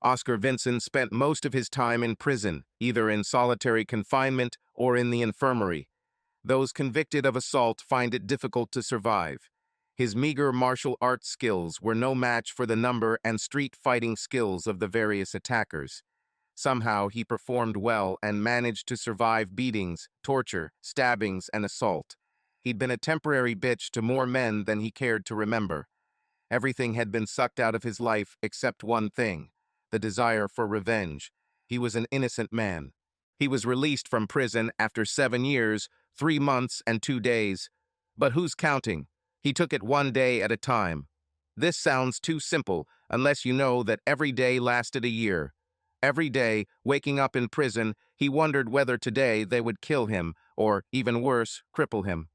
Oscar Vinson spent most of his time in prison, either in solitary confinement or in the infirmary. Those convicted of assault find it difficult to survive. His meager martial arts skills were no match for the number and street fighting skills of the various attackers. Somehow he performed well and managed to survive beatings, torture, stabbings, and assault. He'd been a temporary bitch to more men than he cared to remember. Everything had been sucked out of his life except one thing: the desire for revenge. He was an innocent man. He was released from prison after 7 years, 3 months, and 2 days. But who's counting? He took it one day at a time. This sounds too simple unless you know that every day lasted a year. Every day, waking up in prison, he wondered whether today they would kill him, or, even worse, cripple him.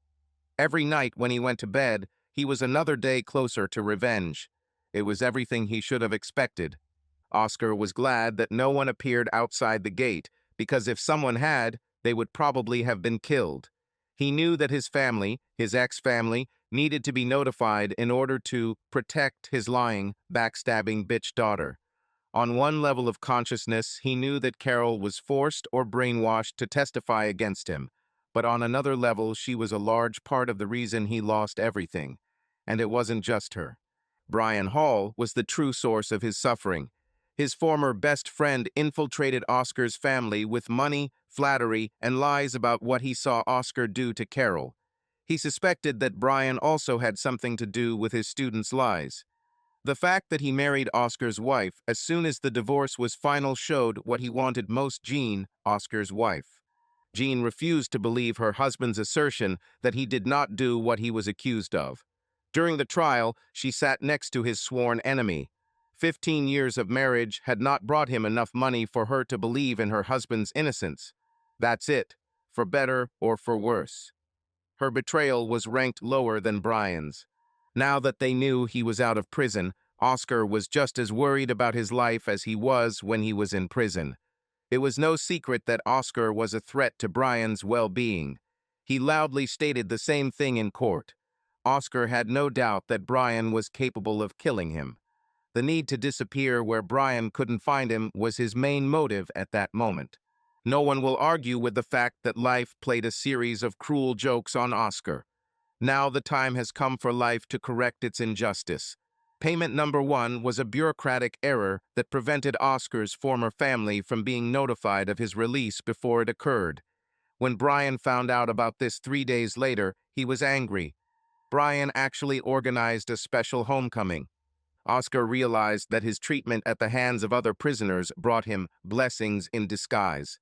Every night when he went to bed, he was another day closer to revenge. It was everything he should have expected. Oscar was glad that no one appeared outside the gate, because if someone had, they would probably have been killed. He knew that his family, his ex-family, needed to be notified in order to protect his lying, backstabbing bitch daughter. On one level of consciousness, he knew that Carol was forced or brainwashed to testify against him, but on another level, she was a large part of the reason he lost everything. And it wasn't just her. Brian Hall was the true source of his suffering. His former best friend infiltrated Oscar's family with money, flattery, and lies about what he saw Oscar do to Carol. He suspected that Brian also had something to do with his students' lies. The fact that he married Oscar's wife as soon as the divorce was final showed what he wanted most: Jean, Oscar's wife. Jean refused to believe her husband's assertion that he did not do what he was accused of. During the trial, she sat next to his sworn enemy. 15 years of marriage had not brought him enough money for her to believe in her husband's innocence. That's it, for better or for worse. Her betrayal was ranked lower than Brian's. Now that they knew he was out of prison, Oscar was just as worried about his life as he was when he was in prison. It was no secret that Oscar was a threat to Brian's well-being. He loudly stated the same thing in court. Oscar had no doubt that Brian was capable of killing him. The need to disappear where Brian couldn't find him was his main motive at that moment. No one will argue with the fact that life played a series of cruel jokes on Oscar. Now the time has come for life to correct its injustice. Payment number 1 was a bureaucratic error that prevented Oscar's former family from being notified of his release before it occurred. When Brian found out about this 3 days later, he was angry. Brian actually organized a special homecoming. Oscar realized that his treatment at the hands of other prisoners brought him blessings in disguise.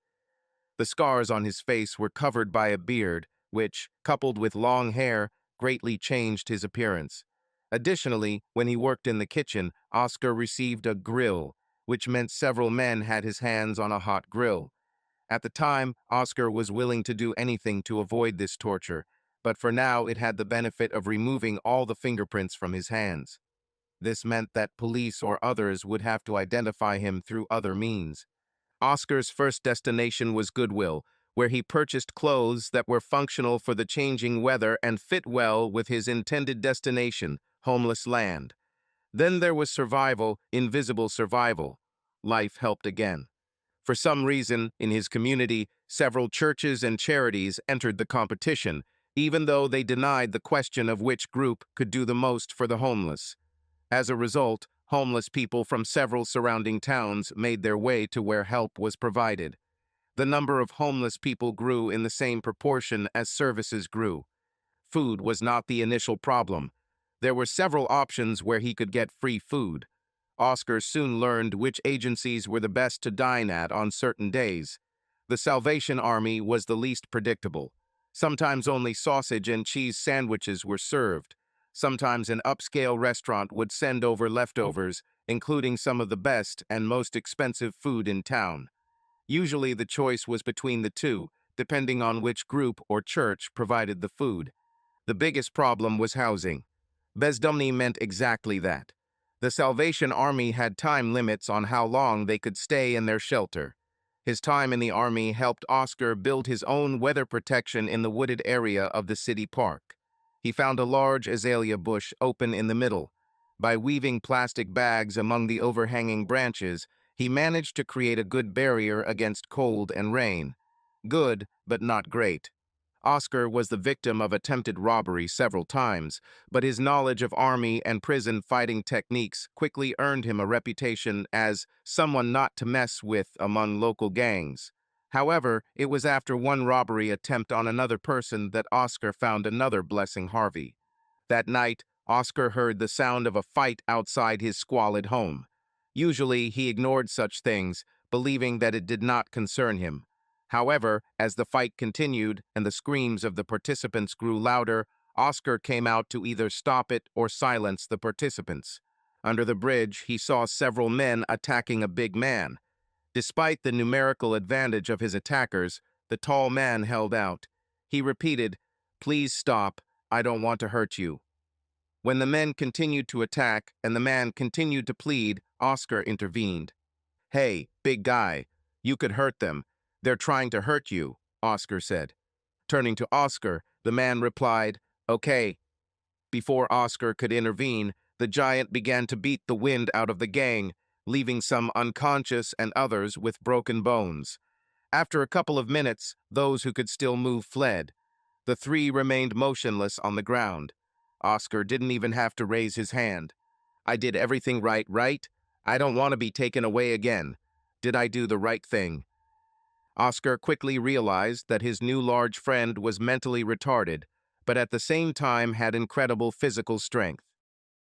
The scars on his face were covered by a beard, which, coupled with long hair, greatly changed his appearance. Additionally, when he worked in the kitchen, Oscar received a grill, which meant several men had his hands on a hot grill. At the time, Oscar was willing to do anything to avoid this torture, but for now it had the benefit of removing all the fingerprints from his hands. This meant that police or others would have to identify him through other means. Oscar's first destination was Goodwill, where he purchased clothes that were functional for the changing weather and fit well with his intended destination, homeless land. Then there was survival, invisible survival. Life helped again. For some reason, in his community, several churches and charities entered the competition, even though they denied the question of which group could do the most for the homeless. As a result, homeless people from several surrounding towns made their way to where help was provided. The number of homeless people grew in the same proportion as services grew. Food was not the initial problem. There were several options where he could get free food. Oscar soon learned which agencies were the best to dine at on certain days. The Salvation Army was the least predictable. Sometimes only sausage and cheese sandwiches were served. Sometimes an upscale restaurant would send over leftovers, including some of the best and most expensive food in town. Usually the choice was between the two, depending on which group or church provided the food. The biggest problem was housing. Bezdomni meant exactly that. The Salvation Army had time limits on how long they could stay in their shelter. His time in the army helped Oscar build his own weather protection in the wooded area of the city park. He found a large azalea bush open in the middle. By weaving plastic bags among the overhanging branches, He managed to create a good barrier against cold and rain. Good, but not great. Oscar was the victim of attempted robbery several times, but his knowledge of army and prison fighting techniques quickly earned him a reputation as someone not to mess with among local gangs. However, it was after one robbery attempt on another person that Oscar found another blessing: Harvey. That night, Oscar heard the sound of a fight outside his squalid home. Usually, he ignored such things, believing that it did not concern him. However, as the fight continued and the screams of the participants grew louder, Oscar came out to either stop it or silence the participants. Under the bridge, he saw several men attacking a big man. Despite the numerical advantage of his attackers, the tall man held out. He repeated, "Please stop, I don't want to hurt you." When the men continued to attack and the man continued to plead, Oscar intervened. "Hey, big guy, you could hurt them. They're trying to hurt you," Oscar said. Turning to Oscar, the man replied, "Okay." Before Oscar could intervene, the giant began to beat the wind out of the gang, leaving some unconscious and others with broken bones. After a couple of minutes, those who could still move fled. The three remained motionless on the ground. Oscar didn't even have to raise his hand. "I did everything right, right? I don't want to be taken away again. Did I do the right thing?" Oscar quickly realized that his new large friend was mentally retarded, but at the same time had incredible physical strength.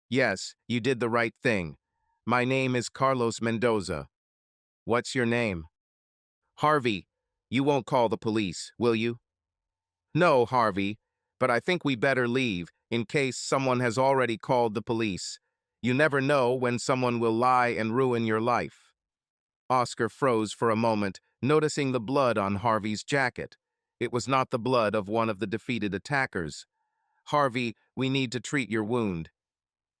"Yes, you did the right thing. My name is Carlos Mendoza." "What's your name?" "Harvey. You won't call the police, will you?" "No, Harvey, but I think we better leave in case someone has already called the police. You never know when someone will lie and ruin your life." Oscar froze for a moment, noticing the blood on Harvey's jacket. It was not the blood of one of the defeated attackers. "Harvey, we need to treat your wound."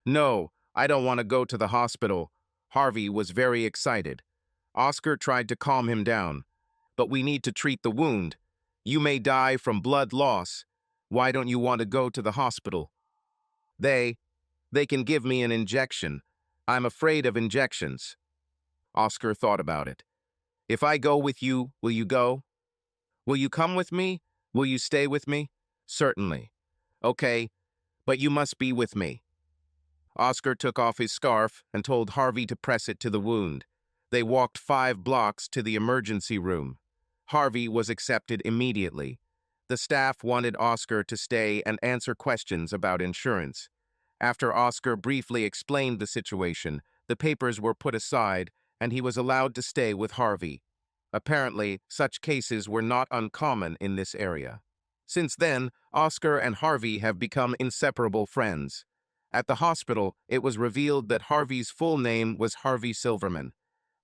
"No, I don't want to go to the hospital." Harvey was very excited. Oscar tried to calm him down. "But we need to treat the wound. You may die from blood loss. Why don't you want to go to the hospital?" They can give me an injection. I'm afraid of injections." Oscar thought about it. "If I go with you, will you go?" "Will you come with me? Will you stay with me?" "Certainly." "Okay, but you must be with me." Oscar took off his scarf and told Harvey to press it to the wound. They walked 5 blocks to the emergency room. Harvey was accepted immediately. The staff wanted Oscar to stay and answer questions about insurance. After Oscar briefly explained the situation, the papers were put aside and he was allowed to stay with Harvey. Apparently, such cases were not uncommon in this area. Since then, Oscar and Harvey have become inseparable friends. At the hospital, it was revealed that Harvey's full name was Harvey Silverman.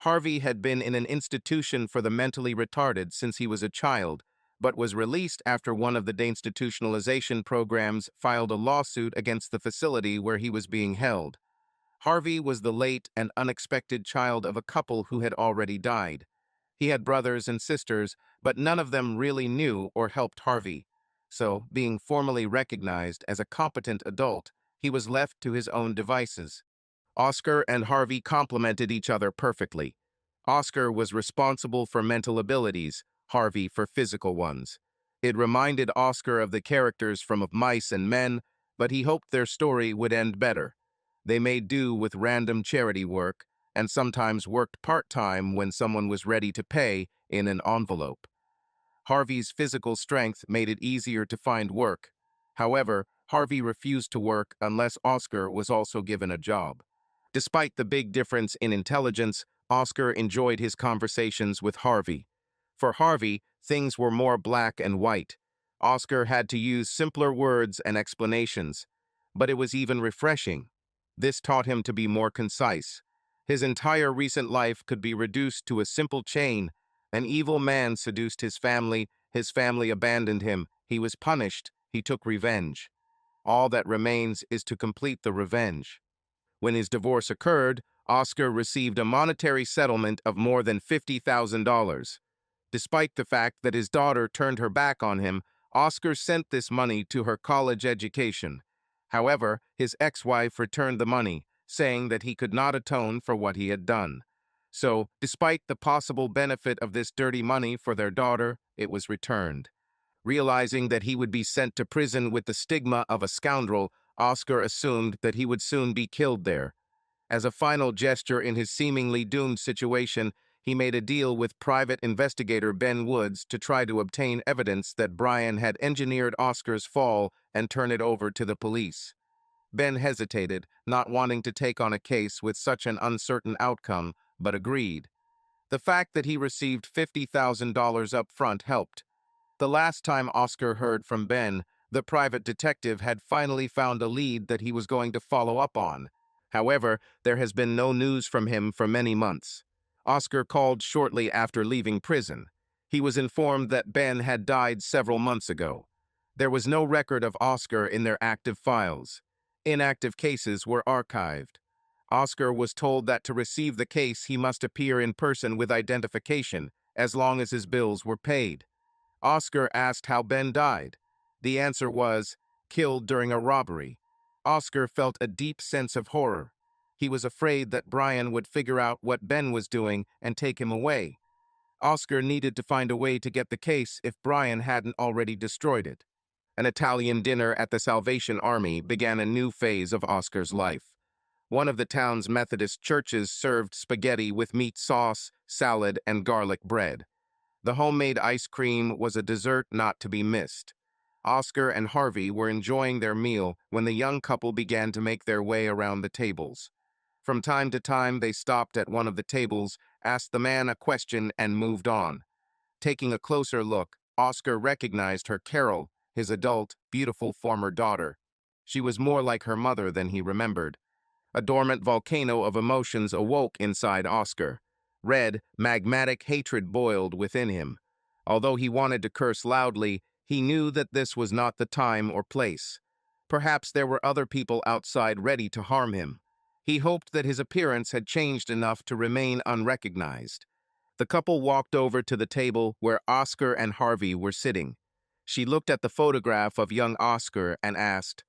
Harvey had been in an institution for the mentally retarded since he was a child, but was released after one of the deinstitutionalization programs filed a lawsuit against the facility where he was being held. Harvey was the late and unexpected child of a couple who had already died. He had brothers and sisters, but none of them really knew or helped Harvey. So, being formally recognized as a competent adult, he was left to his own devices. Oscar and Harvey complemented each other perfectly. Oscar was responsible for mental abilities, Harvey for physical ones. It reminded Oscar of the characters from Of Mice and Men, but he hoped their story would end better. They made do with random charity work, and sometimes worked part-time when someone was ready to pay in an envelope. Harvey's physical strength made it easier to find work. However, Harvey refused to work unless Oscar was also given a job. Despite the big difference in intelligence, Oscar enjoyed his conversations with Harvey. For Harvey, things were more black and white. Oscar had to use simpler words and explanations, but it was even refreshing. This taught him to be more concise. His entire recent life could be reduced to a simple chain. An evil man seduced his family abandoned him, he was punished, he took revenge. All that remains is to complete the revenge. When his divorce occurred, Oscar received a monetary settlement of more than $50,000. Despite the fact that his daughter turned her back on him, Oscar sent this money to her college education. However, his ex-wife returned the money, saying that he could not atone for what he had done. So, despite the possible benefit of this dirty money for their daughter, it was returned. Realizing that he would be sent to prison with the stigma of a scoundrel, Oscar assumed that he would soon be killed there. As a final gesture in his seemingly doomed situation, he made a deal with private investigator Ben Woods to try to obtain evidence that Brian had engineered Oscar's fall and turn it over to the police. Ben hesitated, not wanting to take on a case with such an uncertain outcome, but agreed. The fact that he received $50,000 up front helped. The last time Oscar heard from Ben, the private detective had finally found a lead that he was going to follow up on. However, there has been no news from him for many months. Oscar called shortly after leaving prison. He was informed that Ben had died several months ago. There was no record of Oscar in their active files. Inactive cases were archived. Oscar was told that to receive the case he must appear in person with identification, as long as his bills were paid. Oscar asked how Ben died. The answer was, killed during a robbery. Oscar felt a deep sense of horror. He was afraid that Brian would figure out what Ben was doing and take him away. Oscar needed to find a way to get the case if Brian hadn't already destroyed it. An Italian dinner at the Salvation Army began a new phase of Oscar's life. One of the town's Methodist churches served spaghetti with meat sauce, salad, and garlic bread. The homemade ice cream was a dessert not to be missed. Oscar and Harvey were enjoying their meal when the young couple began to make their way around the tables. From time to time, they stopped at one of the tables, asked the man a question, and moved on. Taking a closer look, Oscar recognized her Carol, his adult, beautiful former daughter. She was more like her mother than he remembered. A dormant volcano of emotions awoke inside Oscar. Red, magmatic hatred boiled within him. Although he wanted to curse loudly, he knew that this was not the time or place. Perhaps there were other people outside ready to harm him. He hoped that his appearance had changed enough to remain unrecognized. The couple walked over to the table where Oscar and Harvey were sitting. She looked at the photograph of young Oscar and asked,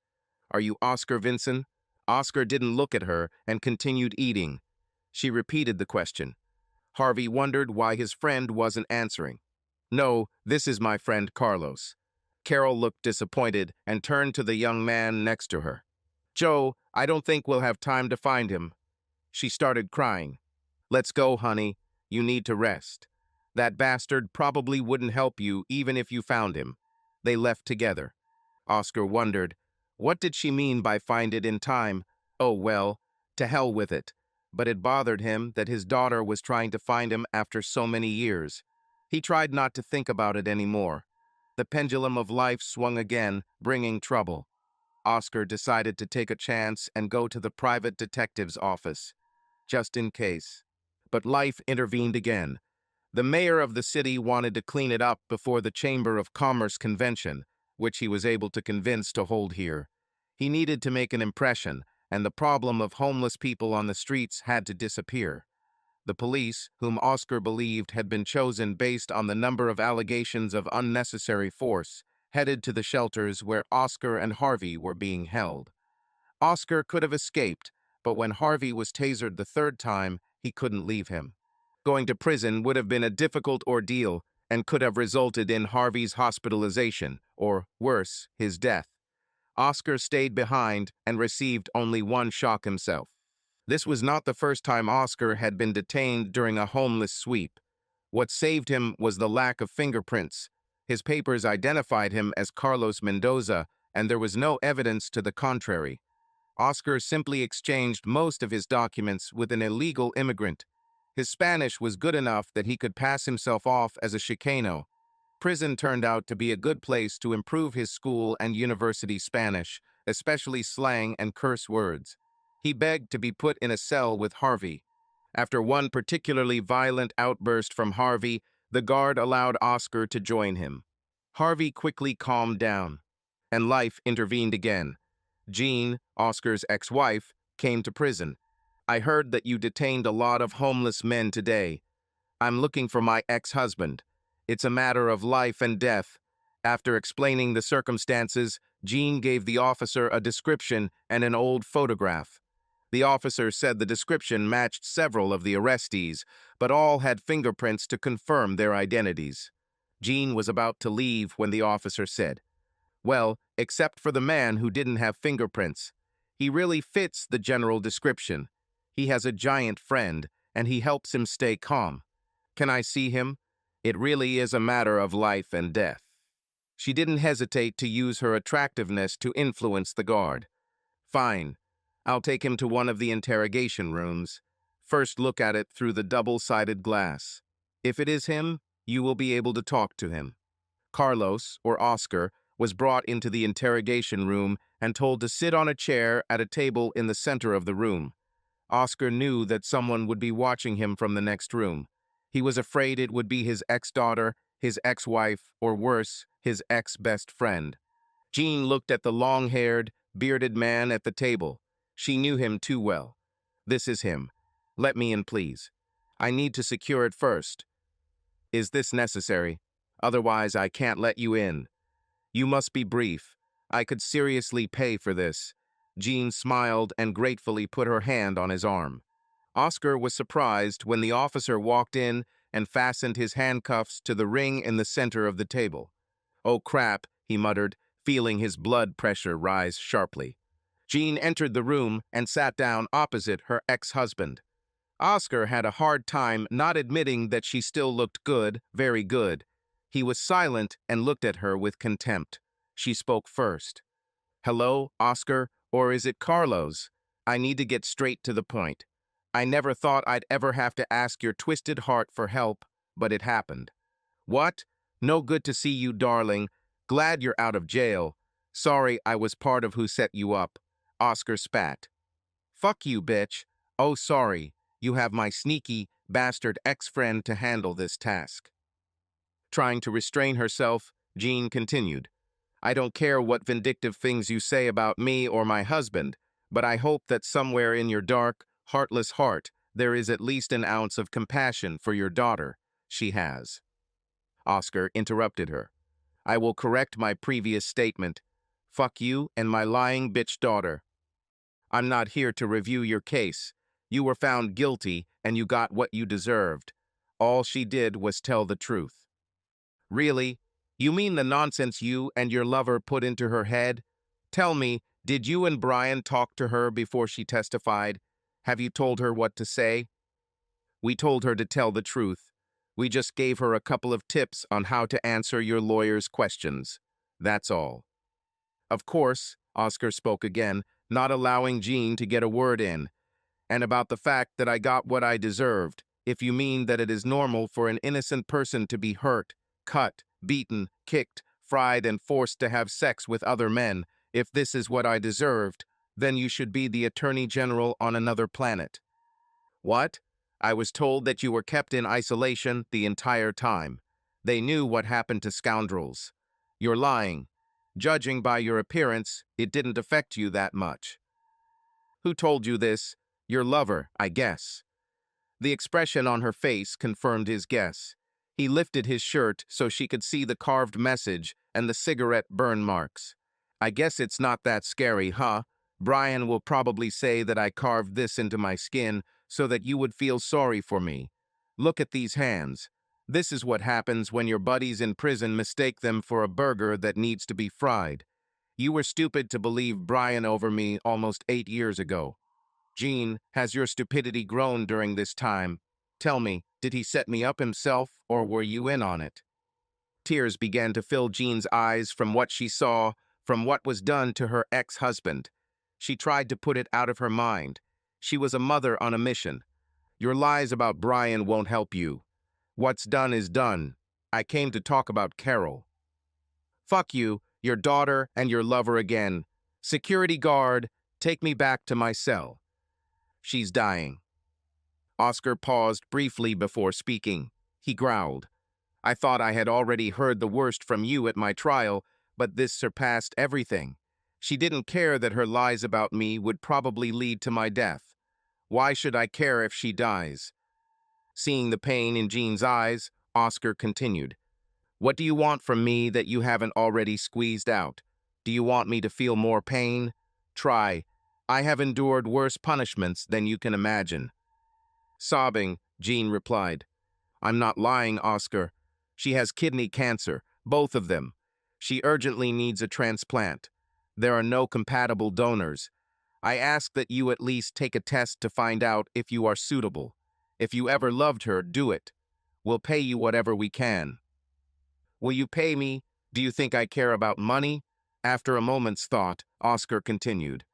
"Are you Oscar Vinson?" Oscar didn't look at her and continued eating. She repeated the question. Harvey wondered why his friend wasn't answering. "No, this is my friend Carlos." Carol looked disappointed and turned to the young man next to her. "Joe, I don't think we'll have time to find him." She started crying. "Let's go, honey. You need to rest. That bastard probably wouldn't help you even if you found him." They left together. Oscar wondered, what did she mean by find it in time? Oh well, to hell with it. But it bothered him that his daughter was trying to find him after so many years. He tried not to think about it anymore. The pendulum of life swung again, bringing trouble. Oscar decided to take a chance and go to the private detective's office, just in case. But life intervened again. The mayor of the city wanted to clean it up before the Chamber of Commerce convention, which he was able to convince to hold here. He needed to make an impression, and the problem of homeless people on the streets had to disappear. The police, whom Oscar believed had been chosen based on the number of allegations of unnecessary force, headed to the shelters where Oscar and Harvey were being held. Oscar could have escaped, but when Harvey was tasered the third time, he couldn't leave him. Going to prison would have been a difficult ordeal and could have resulted in Harvey's hospitalization, or worse, his death. Oscar stayed behind and received only one shock himself. This was not the first time Oscar had been detained during a homeless sweep. What saved him was the lack of fingerprints. His papers identified him as Carlos Mendoza, and there was no evidence to the contrary. Oscar simply exchanged most of his documents with an illegal immigrant. His Spanish was good enough that he could pass himself off as a Chicano. Prison turned out to be a good place to improve his school and university Spanish, especially slang and curse words. He begged to be put in a cell with Harvey. After one particularly violent outburst from Harvey, the guard allowed Oscar to join him. Harvey quickly calmed down, and life intervened again. Jean, Oscar's ex-wife, came to prison. "I heard that you detained a lot of homeless men today. I'm looking for my ex-husband. It's a matter of life and death." After explaining the circumstances, Jean gave the officer a description and an old photograph. The officer said the description matched several of the arrestees, but all had fingerprints to confirm their identities. Jean was about to leave when the officer said, "Well, except for the man who didn't have fingerprints. He really fits the general description. He has a giant friend, and he helps him stay calm. Can I see him? It really is a matter of life and death." She didn't hesitate to use her attractiveness to influence the guard. "Fine. I'll take him to one of the interrogation rooms. First look at it through the double-sided glass. If it is him, you will be able to talk to him." Carlos, or Oscar, was brought into the interrogation room and told to sit on a chair at a table in the center of the room. Oscar knew that someone would be watching him from the next room. He was afraid it would be his ex-daughter, his ex-wife, or worse, his ex-best friend. Jean looked at the long-haired, bearded man at the table. She knew him too well. "This is him. Let me in, please. I need to secure it first. Is this necessary? Otherwise, I can't let you in. You must be brief. I could seriously pay for this." Jean smiled and gratefully put her hand on his arm. Oscar was surprised when the officer walked in and fastened his handcuffs to the ring in the center of the table. "Oh crap," he muttered, feeling his blood pressure rise sharply. Jean entered the room and sat down opposite her ex-husband. Oscar had a hard time not admitting that she still looked good, very good. He was silent and looked at her with contempt. She spoke first. "Hello, Oscar, or is it Carlos? I need to get straight to the point. I never thought I'd ever have to ask your twisted heart for help, but it happened." "What? No good to see you, darling. Glad you're out of jail. Sorry I was part of who set you up." Oscar spat. "Fuck you, bitch. Oh, sorry. You have my sneaky, bastard ex-friend to handle this task." Trying to restrain herself, Jean continued, "I don't care what vindictive things you say about me or my husband, but I hope that somewhere in your dark, heartless heart there is at least an ounce of compassion for your daughter. She has." Oscar interrupted her. "I will correct my previous statement. Fuck you and my lying bitch daughter. I'm not here to review your case. You were found guilty and you got what you deserved. All she did was tell the truth." "Really? You mean the nonsense you and your lover put into her head? Tell me, did you and Brian talk to her before she testified? Have you told her what to say?" "We told her to tell the truth. We just gave her a couple of tips on how to answer your lawyer's questions. That's all." "Of course," Oscar spoke again, not allowing Jean to get a word in. "And about the fact that I got what I deserved, if you mean that it is normal for an innocent person to be hurt, cut, beaten, kicked, fried, and forced to have sex with other men, if this is what I deserved, then you should be the Attorney General on another planet." "What? I was told that you were kept in isolation the entire time. They knew what happened to scoundrels. You're lying. Judging by your appearance, it didn't affect you that much." "Who told you this? Your lover, I guess." The expression on her face confirmed his guess. He lifted his shirt so she could see the carved message and the cigarette burn marks. "I guess it's not that scary, huh? Brian will probably say that I carved this into my skin so that you would feel sorry for me. Look at these hands. This is what happens when your buddies in prison mistake them for a burger that needs to be fried. You were stupid to believe Brian over me almost 8 years ago. Jean, has your stupidity grown during this time? Tell me, did he set me up himself, or were you in on it?" Tears began to fill Jean's eyes from what she saw, from what was done to her ex-husband. She tried to put it out of her mind. She was a mother on a mission. "Your lies about Brian won't help you. What's done is done. I came to talk about Carol." "Fuck you, your daughter, and your lover again. Security guard, take me back to my cell. She's dying." Oscar paused briefly before speaking. He growled, "I thought I had already heard the worst from you at my trial, but this surpassed everything. She didn't care that her lies about me would probably lead to my death. Why should I care if she dies?" Seeing the pain in Jean's eyes, Oscar continued, "What do you want from me that you haven't already squeezed out? Do you want me to feel more pain? Try. I have endured worse punishments than you can imagine. Sobbing, Jean replied, I'm not lying, Oscar. She has kidney cancer, both of them. She urgently needs a transplant. There are no compatible donors. I ask that you at least take a test to find out if you are suitable. If you ever loved her, do it. We'll pay you whatever we can. Will you pay me? Do you think I care about money? After a moment's thought, Oscar continued.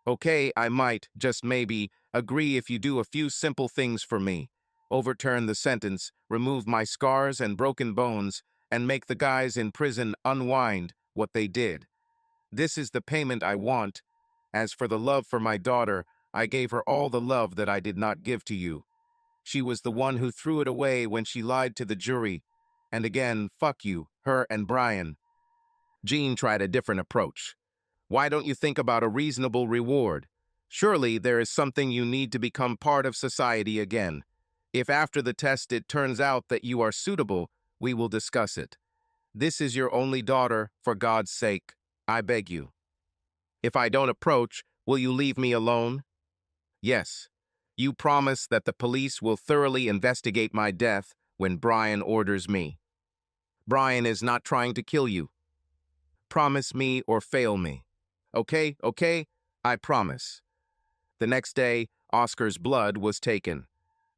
Okay, I might, just maybe, agree if you do a few simple things for me. Overturn the sentence, remove my scars and broken bones, and make the guys in prison unwind what they did. This is the payment I want. As for the love for my daughter, I gave her all the love that I did not give to you. She was the one who threw it away when she lied to the jury. And again, fuck you, her and Brian. Jean tried a different approach. Why don't you think about a reasonable reward? Surely there is something you need to become part of society again. If after the test it turns out that you are suitable, we will discuss it. This is your only daughter, for God's sake. I beg you. If I don't approach, will you leave me alone? Yes. You promise that the police will thoroughly investigate my death when Brian orders me. Brian is not trying to kill you. Promise me or fail me. Okay, I promise. The next day, Oscar's blood was taken.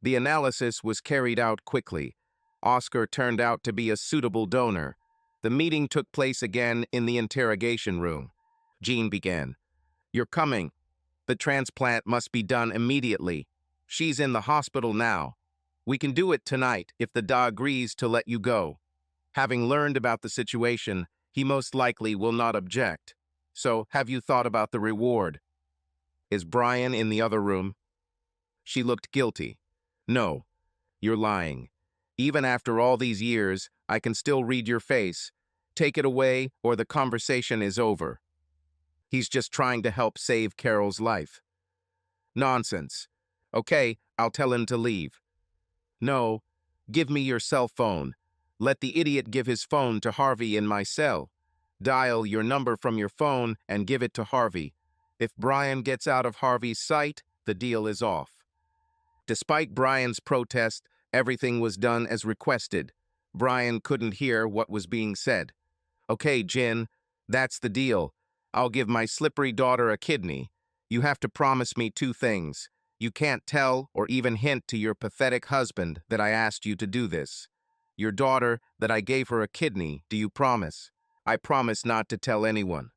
The analysis was carried out quickly. Oscar turned out to be a suitable donor. The meeting took place again in the interrogation room. Jean began. You're coming. The transplant must be done immediately. She's in the hospital now. We can do it tonight if the DA agrees to let you go. Having learned about the situation, he most likely will not object. So, have you thought about the reward? Is Brian in the other room? She looked guilty. No, you're lying. Even after all these years, I can still read your face. Take it away, or the conversation is over. He's just trying to help save Carol's life. Nonsense. Okay, I'll tell him to leave. No, give me your cell phone. Let the idiot give his phone to Harvey in my cell. Dial your number from your phone and give it to Harvey. If Brian gets out of Harvey's sight, the deal is off. Despite Brian's protest, everything was done as requested. Brian couldn't hear what was being said. Okay, Jin, that's the deal. I'll give my slippery daughter a kidney. You have to promise me two things. You can't tell or even hint to your pathetic husband that I asked you to do this. Your daughter, that I gave her a kidney, do you promise? I promise not to tell anyone.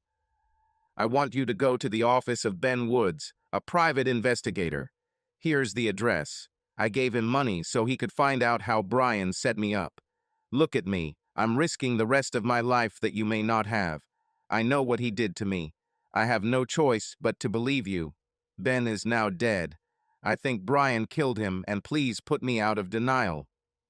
I want you to go to the office of Ben Woods, a private investigator. Here's the address. I gave him money so he could find out how Brian set me up. Look at me. I'm risking the rest of my life that you may not have. I know what he did to me. I have no choice but to believe you. Ben is now dead. I think Brian killed him, and please put me out of denial.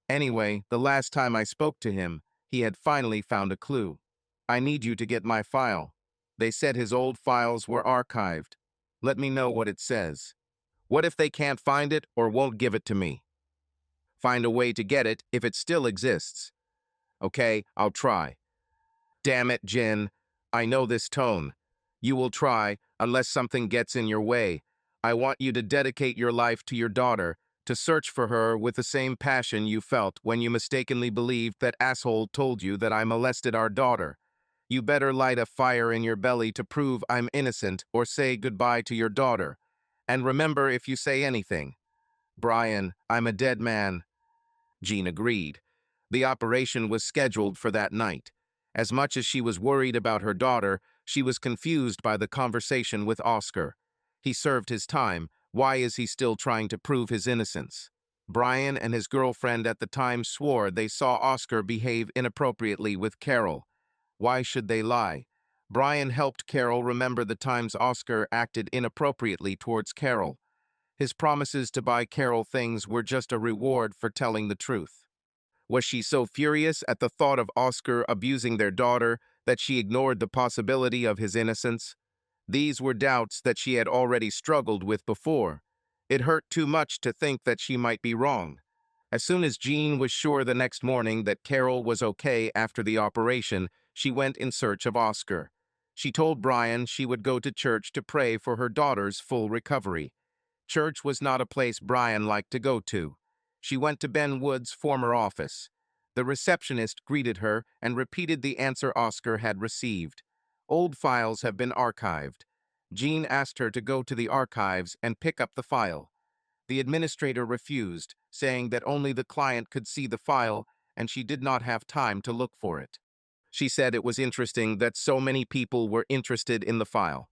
Anyway, the last time I spoke to him, he had finally found a clue. I need you to get my file. They said his old files were archived. Let me know what it says. What if they can't find it or won't give it to me? Find a way to get it if it still exists. Okay, I'll try. Damn it, Jin. I know this tone. You will try, unless something gets in your way. I want you to dedicate your life to your daughter, to search for her with the same passion you felt when you mistakenly believed that asshole told you that I molested our daughter. You better light a fire in your belly to prove I'm innocent or say goodbye to your daughter. And remember if you say anything. Brian, I'm a dead man. Jean agreed. The operation was scheduled for that night. As much as she was worried about her daughter, she was confused by the conversation with Oscar. He served his time. Why is he still trying to prove his innocence? Brian and his girlfriend at the time swore they saw Oscar behave inappropriately with Carol. Why should they lie? Brian helped Carol remember the times Oscar acted inappropriately towards Carol. His promises to buy Carol things were just a reward for telling the truth. Was she so furious at the thought of Oscar abusing their daughter that she ignored the possibility of his innocence? These were doubts that she had already struggled with before. It hurt too much to think that she might be wrong. As soon as Jean was sure the next morning that Carol was okay after the operation, she went in search of Oscar. She told Brian she would go to church to pray for her daughter's full recovery. Church was not a place Brian liked to go to. She went to Ben Wood's former office. The receptionist greeted her and repeated the answer Oscar had received. Old files have been archived. Jean asked her to go to the archives and pick up the file. The administrator refused, saying that only the client could see the file and she did not have time to look for it. She said it was interesting that so many people were interested in the file.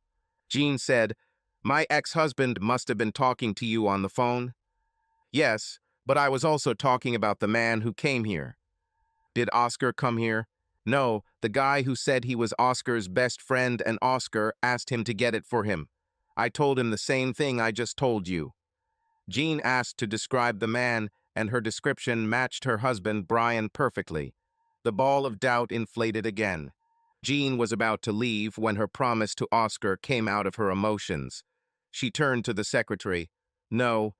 Jean said, "My ex-husband must have been talking to you on the phone?" "Yes, but I was also talking about the man who came here." "Did Oscar come here?" "No, the guy who said he was Oscar's best friend and Oscar asked him to get it for him. I told him the same thing I just told you." Jean asked to describe the man, and her description matched her husband Brian perfectly. The ball of doubt inflated again. Jean was about to leave when her promise to Oscar came out of her emotions. She turned to the secretary. "No,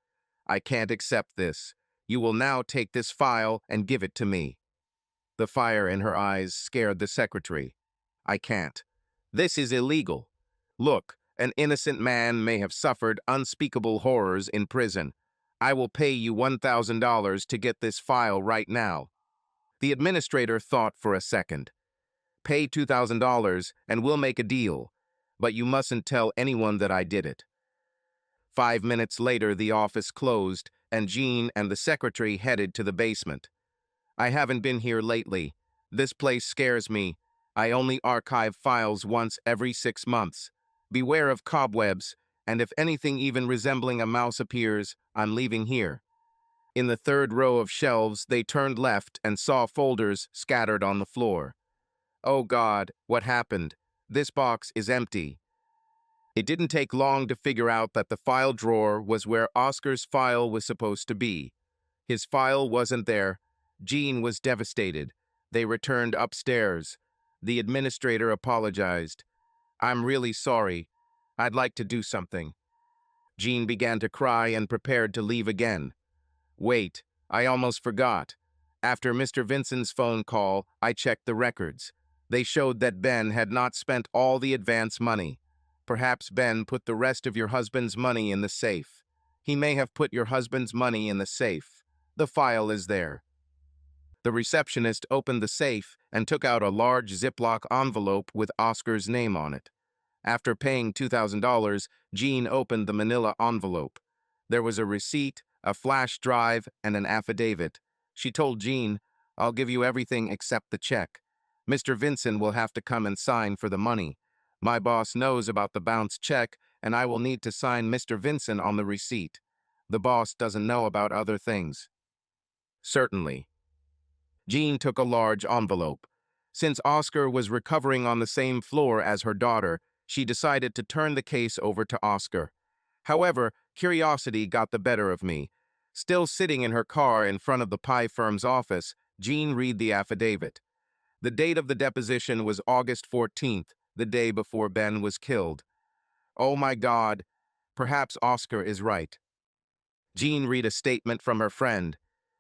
I can't accept this. You will now take this file and give it to me." The fire in her eyes scared the secretary. "I can't. This is illegal. Look, an innocent man may have suffered unspeakable horrors in prison. I will pay you $1,000 to get this file right now." The administrator thought for a second. "Pay $2,000 and we'll make a deal, but you mustn't tell anyone that I did it." 5 minutes later, the office closed, and Jean and the secretary headed to the basement. "I haven't been here lately. This place scares me. I only archive files once every 6 months. Beware of cobwebs, and if anything even resembling a mouse appears, I'm leaving here." In the third row of shelves, they turned left and saw folders scattered on the floor. "Oh God, what happened? This box is empty." It didn't take long to figure out that the file drawer was where Oscar's file was supposed to be. His file wasn't there. Jean was devastated. They returned upstairs. The administrator apologized. "I'm really sorry. I'd like to do something." Jean began to cry and prepared to leave again. "Wait, I almost forgot. After Mr. Vincent's phone call, I checked the records. They showed that Ben had not spent all the advance money. Perhaps Ben put the rest of your husband's money in the safe. He may have put your husband's money in the safe. The file is there." The receptionist opened the safe and took out a large Ziploc envelope with Oscar's name on it. After paying $2,000, Jean opened the manila envelope. There was a receipt, a flash drive, and an affidavit. She told Jean, "I'll give you everything except the check. Mr. Vincent will have to come and sign for the money. My boss knows about the bounced check, and I will need to sign Mr. Vincent on the receipt. The boss doesn't know about other things." "Certainly." Jean took a large envelope. Since Oscar was recovering on the same floor as her daughter, she decided to turn the case over to Oscar. However, curiosity got the better of me. Still sitting in her car in front of the pie firm's office, Jean read the affidavit. The date of the deposition was August 14th, the day before Ben was killed. "Oh my God, perhaps Oscar is right." Jean read a statement from her friend.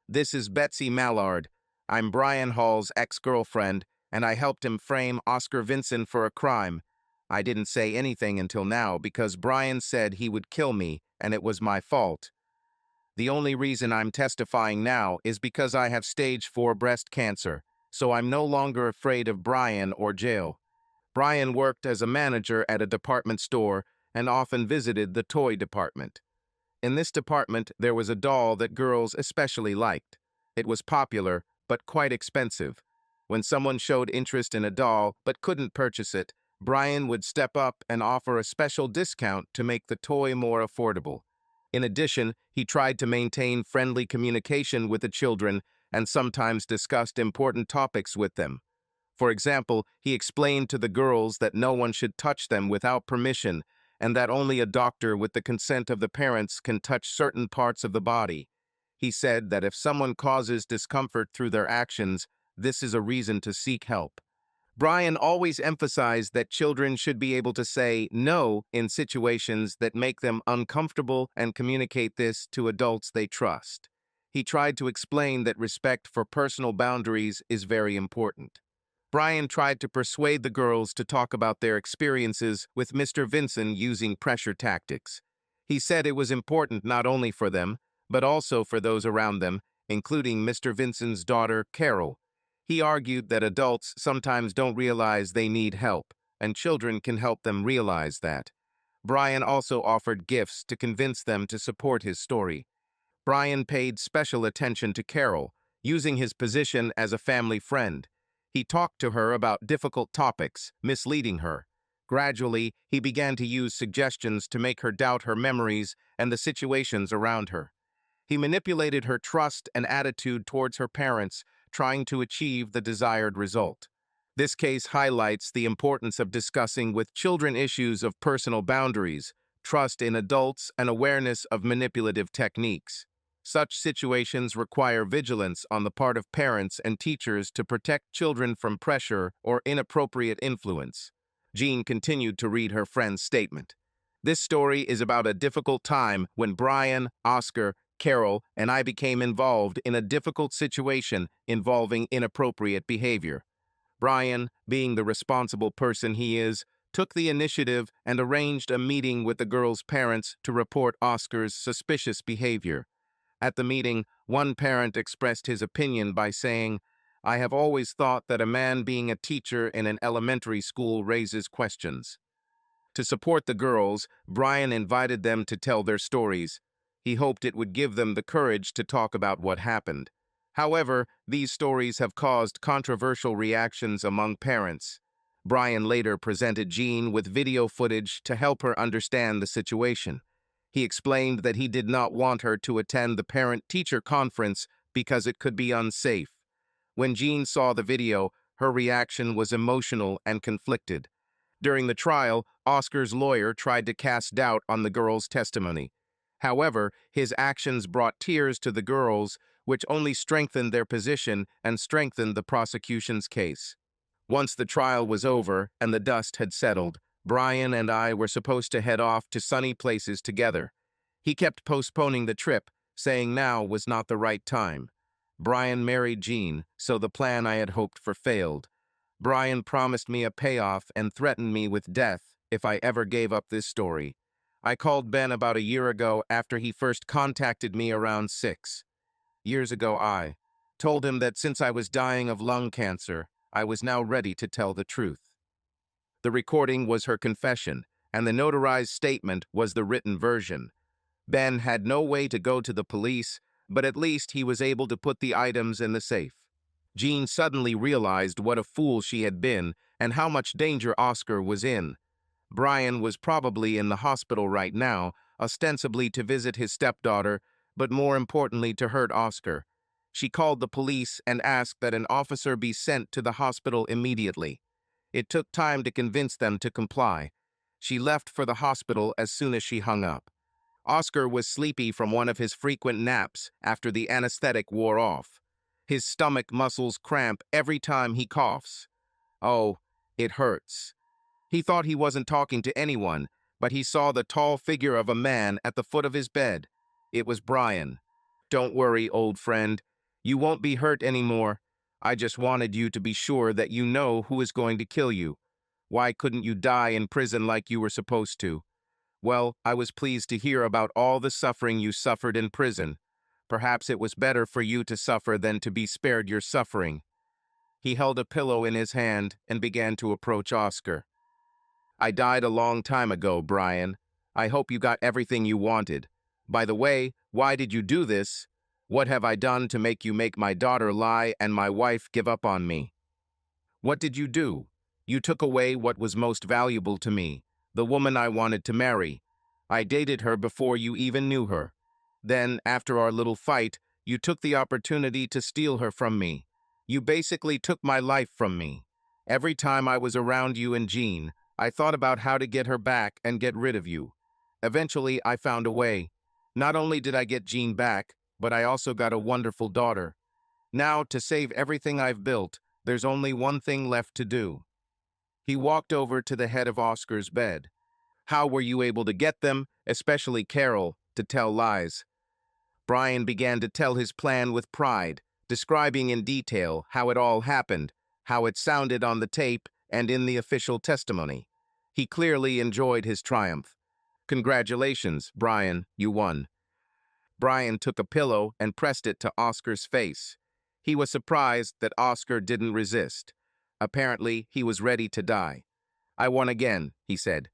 "This is Betsy Mallard. I'm Brian Hall's ex-girlfriend, and I helped him frame Oscar Vincent for a crime. I didn't say anything until now because Brian said he would kill me, and it was my fault. The only reason I'm testifying now is because I have stage 4 breast cancer, so I'm no longer afraid of Brian or jail." Brian worked as a manager at a department store and often visited the toy department. In this department, there was a doll that girls especially liked. It was popular, but quite expensive. When someone showed interest in a doll but couldn't purchase it, Brian would step up and offer a special discount to make the toy more affordable. In addition, he tried to maintain friendly communication with the children and sometimes discussed important topics with them. For example, he explained to the girls that no one should touch them without permission and that only a doctor with the consent of the parents can touch certain parts of the body. He said that if someone causes discomfort through their actions, this is a reason to seek help. Brian always emphasized that children should be able to say no in situations that make them uncomfortable and communicate this to adults they trust. He tried to explain that respect for personal boundaries is very important. Brian tried to persuade the girls to talk about their experiences with Mr. Vincent using pressure tactics. He said it was important not only for them, but also for those around them, including Mr. Vincent's daughter, Carol. He argued that adults sometimes don't realize they need help, and children can help them realize that. Brian also offered gifts to convince them to support his story. Brian paid special attention to Carol, using his position as a family friend. He talked to her about difficult topics, misleading her. Gradually, he began to use suggestions to make her doubt her memories and the situations around her. He manipulated her trust and attitude towards her parents, trying to achieve the desired result. This case highlights the importance of discussing with children issues of personal boundaries, trust in adults, and awareness of manipulative techniques. Such situations require vigilance on the part of parents and teachers to protect children from pressure or inappropriate influence. Jean continued to read her friend's statement. This story is about a difficult time when Brian, Oscar, Carol, and I became involved in a difficult situation involving inappropriate behavior. Brian, being the responsible person he is, took the initiative and arranged a meeting with the girl's parents to report Oscar's suspicious behavior. At the meeting, one parent expressed his opinion by saying, "I have always thought that a man being a teacher in an elementary school raises questions." To support the girls, Brian invited them to tell their stories. He hoped it would give them the courage to talk about what happened. However, these stories have caused controversial reactions among parents. Brian later presented Jean with video footage to help her understand the situation. He explained that he did not want her to attend the parent-teacher conference because it could be unsafe. When Jean saw the video, her reaction was emotional and conflicted. During the trial, Oscar's lawyer tried to cast doubt on the girls' testimony. However, his actions brought tears to the girls, which only strengthened their position and strengthened the prosecution's case. Once the trial was over and the dust had settled, Brian and I were supposed to head off to sunny places together. He kept postponing the trip, saying now was not the right time. Brian married Jean, so the plan I had hoped for failed. Brian promised me a payoff and threatened me with death if I ever gave up this story. I called Ben about a year ago after he first contacted me around 6 years ago. I told him that since I was dying of lung cancer, I was now ready to tell the truth. The recording was her confession, and the notarized statement was the written version. Ben had no way to go to the police, but at least he was able to put the items in the safe. Jean suddenly realized what a fool she had been and how much danger Oscar was in. Brian was probably in the hospital right now, ostensibly to visit his stepdaughter, but more importantly to hurt Oscar. She called the police and asked that an officer be sent to the hospital immediately. It took time to convince them to comply. She left for the hospital as soon as she hung up. Oscar was sleepy from one of his frequent naps after the anesthetic wore off. His stomach muscles cramp every time he coughs. Oh, it hurts. He thought he wasn't talking to anyone, but he saw the tall figure of a man at the foot of his bed. It was Brian. "Don't worry, old friend. You won't be hurt anymore. I just wanted you to be sure that you know who is going to kill you. Why couldn't you die in prison like you were supposed to? Well, I was pleased to hear about all the suffering you suffered in prison. Perhaps it was better for you to suffer than to be spared your suffering." He held a pillow in his hand and began to approach Oscar. "I died a long time ago, Brian. I hope you got everything you wanted. By the way, why did you do this? What have I done to make you make my daughter lie and my wife give up on me? What did you do? You took away what was most valuable to me, the woman I wanted to marry. I dated her before you even knew her. Then, after our little fight, you took the opportunity to steal her from me. You basically took my life from me. Every time I was around you and Jean, I thought about how to get her back and get rid of you. Eventually, I found a way. Not only did I get Jean back, but I also got a wonderful daughter. Now, to save everything I've built, there's only one thing left to do." He walked over to the head of Oscar's bed. "How were you able to get them, especially Carol, to tell lies?" Brian began to tell his plan with pride, describing in detail how it all happened. how it sounded on the tape and in the official testimony. He clearly enjoyed his triumph. "Congratulations, Brian, you won." Brian took a pillow and pressed it to Oscar's face. He was surprised that Oscar didn't resist. Apparently, he was ready to die. "I won again," he said.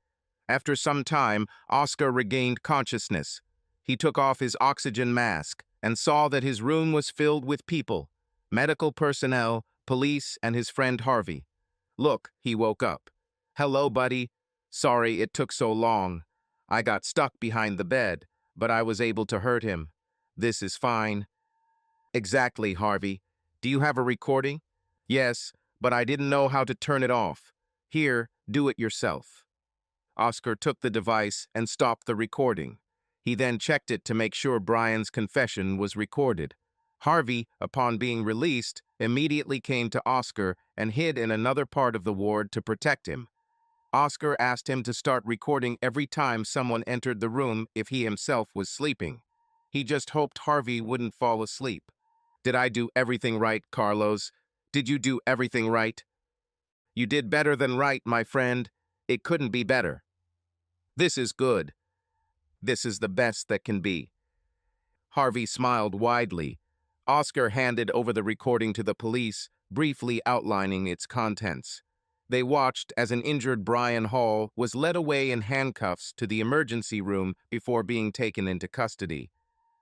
After some time, Oscar regained consciousness. He took off his oxygen mask and saw that his room was filled with people, medical personnel, police, and his friend Harvey. "Look," he woke up. "Hello, buddy. Sorry it took so long. I got stuck behind the bed, but I was able to hurt him. This is fine." "Exactly, Harvey. Do you have a recording?" "Yes, but I didn't know how to turn it off. Here, do it yourself." Oscar took the device and stopped the recording. He then checked it to make sure Brian's confession was recorded. Harvey, upon being released, immediately came to Oscar and hid in another part of the ward to protect him. Oscar asked him to start recording every time someone entered the room if he himself was sleeping. He just hoped Harvey wouldn't fall asleep. "Did I do everything right, Carlos? Did you do everything right?" "You did better than right, my friend. It couldn't be better." "This is good. This is the best that can be." Harvey smiled widely. Oscar handed over the recording to the police, briefly outlining its contents. They watched as an injured Brian Hall was led away in handcuffs to the emergency room before being taken into custody.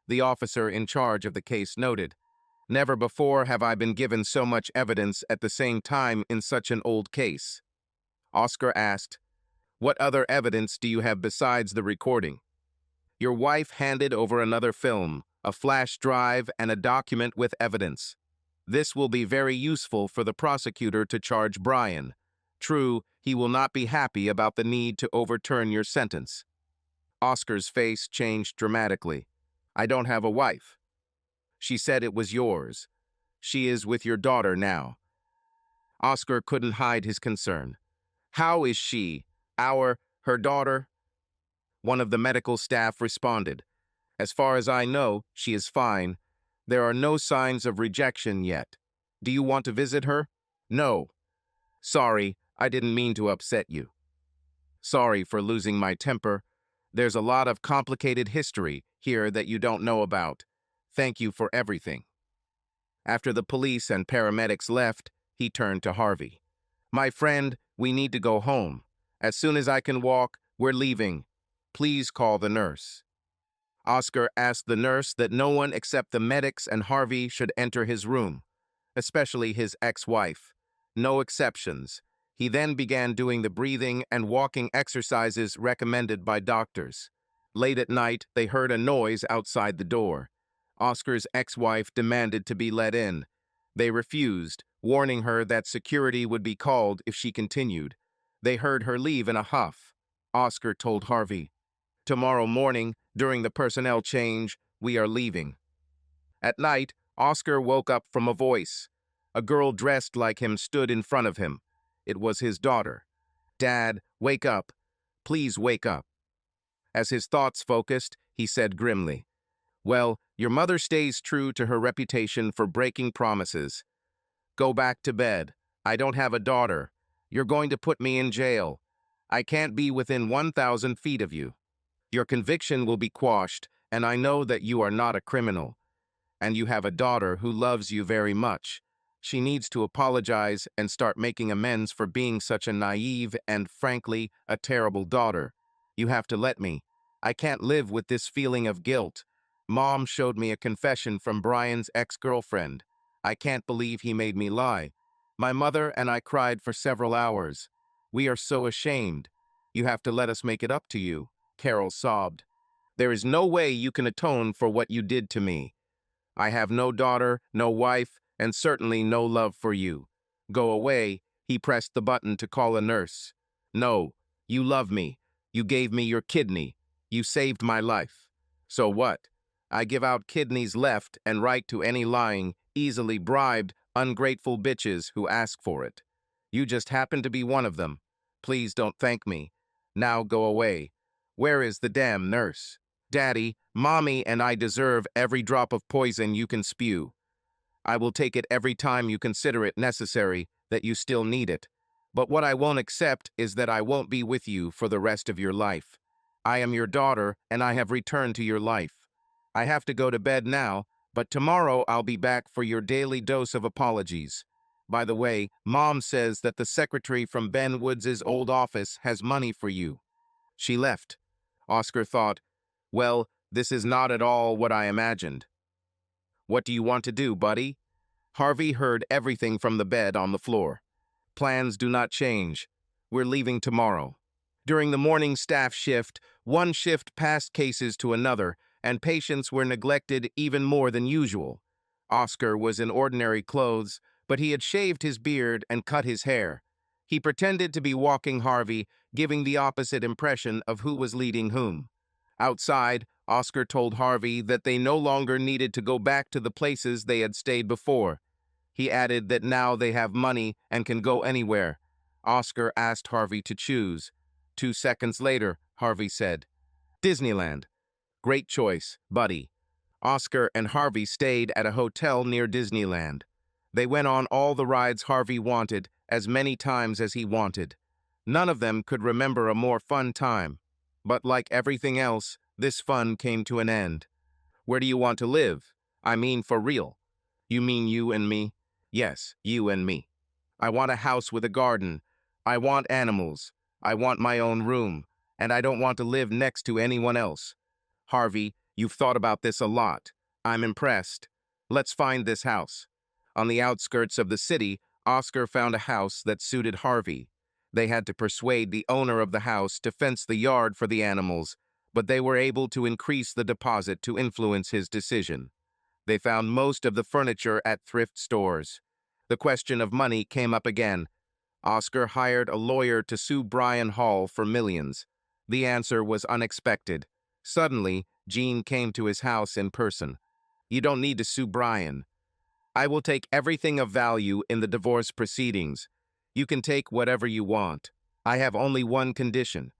The officer in charge of the case noted, "Never before have I been given so much evidence at the same time in such an old case." Oscar asked, "What other evidence do you have besides the recording?" "Your wife handed over another film, a flash drive, and a document with evidence. This will be very useful for the prosecutor to charge Brian. True, he will not be happy about the need to overturn your sentence." Oscar's face changed dramatically. "I don't have a wife. She said it was yours. She is with your daughter now." Oscar couldn't hide his concern. "How is she? Her daughter?" One of the medical staff responded, "As far as I know, she is fine. There are no signs of rejection yet. Do you want to visit her?" "No." "Sorry, I didn't mean to upset you." "Sorry for losing my temper. There's a lot of complicated history here that you don't know about. Thank you for everything." After the police and paramedics left, he turned to Harvey. "My friend, we need to go home. As soon as I can walk, we're leaving. Please call the nurse." Oscar asked the nurse that no one except the medics and Harvey should enter his room, especially his ex-wife. No exceptions. He then began doing the breathing and walking exercises recommended by doctors. Late at night, they heard a noise outside the door. Oscar's ex-wife demanded to be let in. They refused, warning her that security would be called if she continued. They heard her leave in a huff. Oscar told Harvey, "Tomorrow morning, during the personnel change, we are leaving." At night, Oscar woke up from a voice. A girl dressed like him stood in front of him. It was his daughter. "Dad, wake up. Please wake up." As his thoughts focused, he said grimly, "Well, your mother stays true to her reputation for breaking promises. Go back to bed. I don't have a daughter. You're going to put me in jail. I can't be within 1,000 feet of you. Your conviction will be quashed, and I know that you are not a criminal. And you have a daughter who loves you very much. She needs to apologize and start making amends for being such a naive and, frankly, a terrible daughter. You have to let me. I can't live with this feeling of guilt. Mom showed me a confession from Brian's ex-girlfriend. I can't believe he made me lie. My mother and I cried for several hours. We are so ashamed. You have to let us make it up to you," Carol sobbed. "There is no way you can atone for what you did to me. I have no daughter, no wife, and certainly no love for you. Go away." He pressed the button to call a nurse. "No, you love me. You gave me your kidney. You saved my life. So what? I give out kidneys left and right to any lying, easily bribed, ungrateful bitches who ask for it. You just happen to be one of them. Please don't thank me. Now go away. Where is the damn nurse? Daddy, Mommy, and I deserve every drop of poison you can spew. I will take it every time you consider it necessary that you still need it. But what I won't accept is that I won't be with you for the rest of your life. I am your daughter, and I have returned to your life. I have to go to bed now, but tomorrow I'll be back for your daily dose of apologies. By the way, Mom says that the secretary from Ben Woods' old office has money for you. She left. Oscar thought, well, this is not at all what I imagined. What do you want to do, buddy? Harvey heard everything from the bed on the floor. Plans do not change. We're leaving tomorrow. During the morning staff shift, one shift passed cases to another, and patients were neglected even more than usual. Oscar was in ordinary clothes, but he had shaved his beard and cut his hair. He pretended to be walking Harvey, giving the opposite impression of who was leading whom. Outside, Oscar told Harvey that they no longer needed to go back to the places they had stayed before. He added that now they have money and can go anywhere. Oscar asked Harvey to choose. 2 seconds later, Harvey said, Disneyland. Great choice, buddy. Oscar and Harvey stayed at a hotel near Disneyland. They went on all the rides Harvey wanted, as many times as he wanted. None of them could remember a more fun time. But like everything else, this fun came to an end. Where do you want to live? I mean for real. You mean you and me? Yes, you and me. I want a house with a garden. I want animals. I want my own room. And I don't want to live next to anyone else. Harvey, you've thought about this a lot. I'm impressed. Let's find this house. On the outskirts of the city, Oscar found a house that suited Harvey. They had to persuade the owner of the house to fence the yard for the animals, but they were able to increase the deposit to influence his decision. They found most of the furniture at thrift stores. The question of money came up again. Oscar hired a lawyer to sue Brian Hall for millions. The answer was unexpected. Suddenly, Jean came to his house in person. You don't need to sue Brian. I will take everything of value in the divorce proceedings. You can take whatever you want. I have only one condition.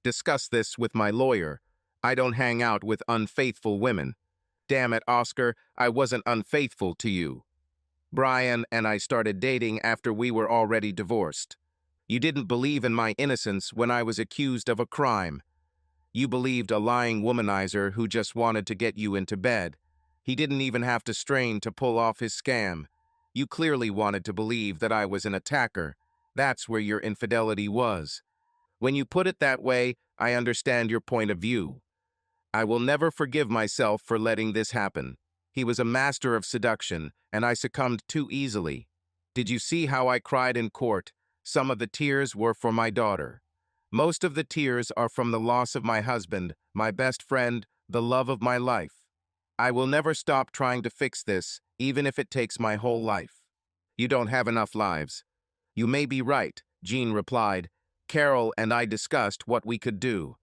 Discuss this with my lawyer. I don't hang out with unfaithful women. Damn it, Oscar, I wasn't unfaithful to you. Brian and I started dating after we were already divorced. You didn't believe in my innocence when I was accused of a crime. You believed a lying womanizer who just wanted to get you into bed. He didn't even have to strain to pull off his scam. You clearly wanted to believe that I was an attacker. That's where your infidelity was. When you put it that way, I understand your point of view. I will never forgive myself for letting this happen. He was a master of seduction, and I succumbed too easily. Did you see how I cried in court? Some of the tears were for my daughter. Most of the tears are from the loss of my husband, my best friend, the love of my life. I will never stop trying to fix this, even if it takes my whole life. You don't have enough lives. You may be right, Jean replied. Carol and I discussed what we could do.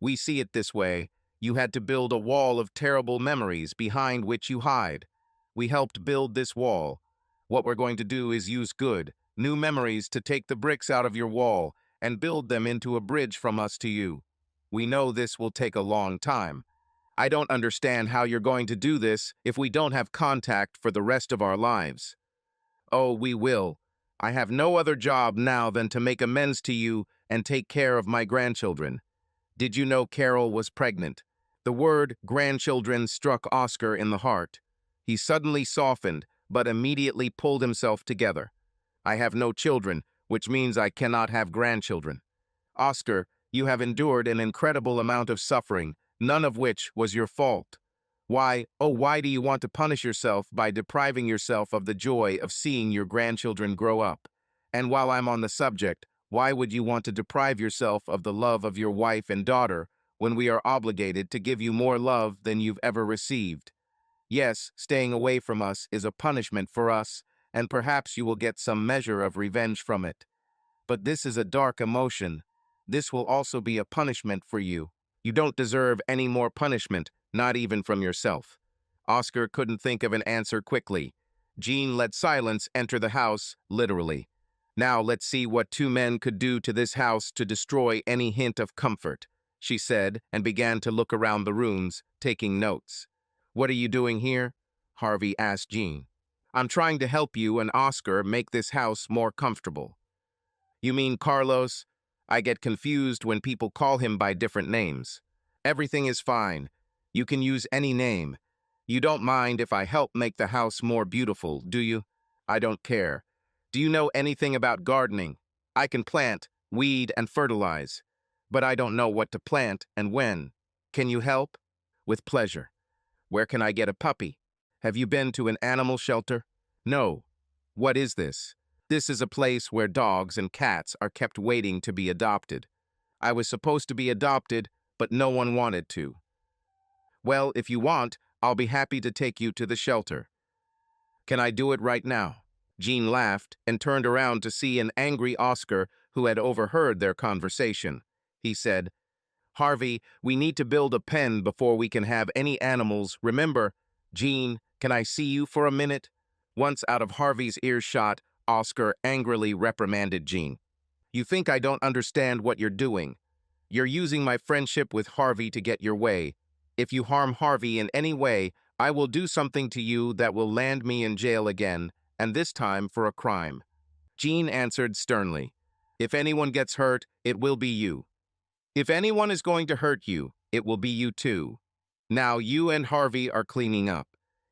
We see it this way. You had to build a wall of terrible memories behind which you hide. We helped build this wall. What we're going to do is use good, new memories to take the bricks out of your wall and build them into a bridge from us to you. We know this will take a long time. I don't understand how you're going to do this if we don't have contact for the rest of our lives. Oh, we will. I have no other job now than to make amends to you and take care of my grandchildren. Did you know Carol was pregnant? The word grandchildren struck Oscar in the heart. He suddenly softened, but immediately pulled himself together. I have no children, which means I cannot have grandchildren. Oscar, you have endured an incredible amount of suffering, none of which was your fault. Why do you want to punish yourself by depriving yourself of the joy of seeing your grandchildren grow up? And while I'm on the subject, why would you want to deprive yourself of the love of your wife and daughter when we are obligated to give you more love than you've ever received? Yes, staying away from us is a punishment for us, and perhaps you will get some measure of revenge from it. But this is a dark emotion. This will also be a punishment for you. You don't deserve any more punishment, not even from yourself. Oscar couldn't think of an answer quickly. Jean let silence enter the house, literally. Now let's see what two men could do to this house to destroy any hint of comfort, she said, and began to look around the rooms, taking notes. What are you doing here? Harvey asked Jean. I'm trying to help you and Oscar make this house more comfortable. You mean Carlos? I get confused when people call him by different names. Everything is fine. You can use any name. You don't mind if I help make the house more beautiful, do you? I don't care. Do you know anything about gardening? I can plant, weed, and fertilize. But I don't know what to plant and when. Can you help? With pleasure. Where can I get a puppy? Have you been to an animal shelter? No. What is this? This is a place where dogs and cats are kept waiting to be adopted. I was supposed to be adopted, but no one wanted to. Well, if you want, I'll be happy to take you to the shelter. Can I do it right now? Jean laughed and turned around to see an angry Oscar who had overheard their conversation. He said, Harvey, we need to build a pen before we can have any animals. Remember, Jean, can I see you for a minute? Once out of Harvey's earshot, Oscar angrily reprimanded Jean. You think I don't understand what you're doing. You're using my friendship with Harvey to get your way. If you harm Harvey in any way, I will do something to you that will land me in jail again, and this time for a crime. Jean answered sternly, If anyone gets hurt, it will be you. If anyone is going to hurt you, it will be you too. Now you and Harvey are cleaning up.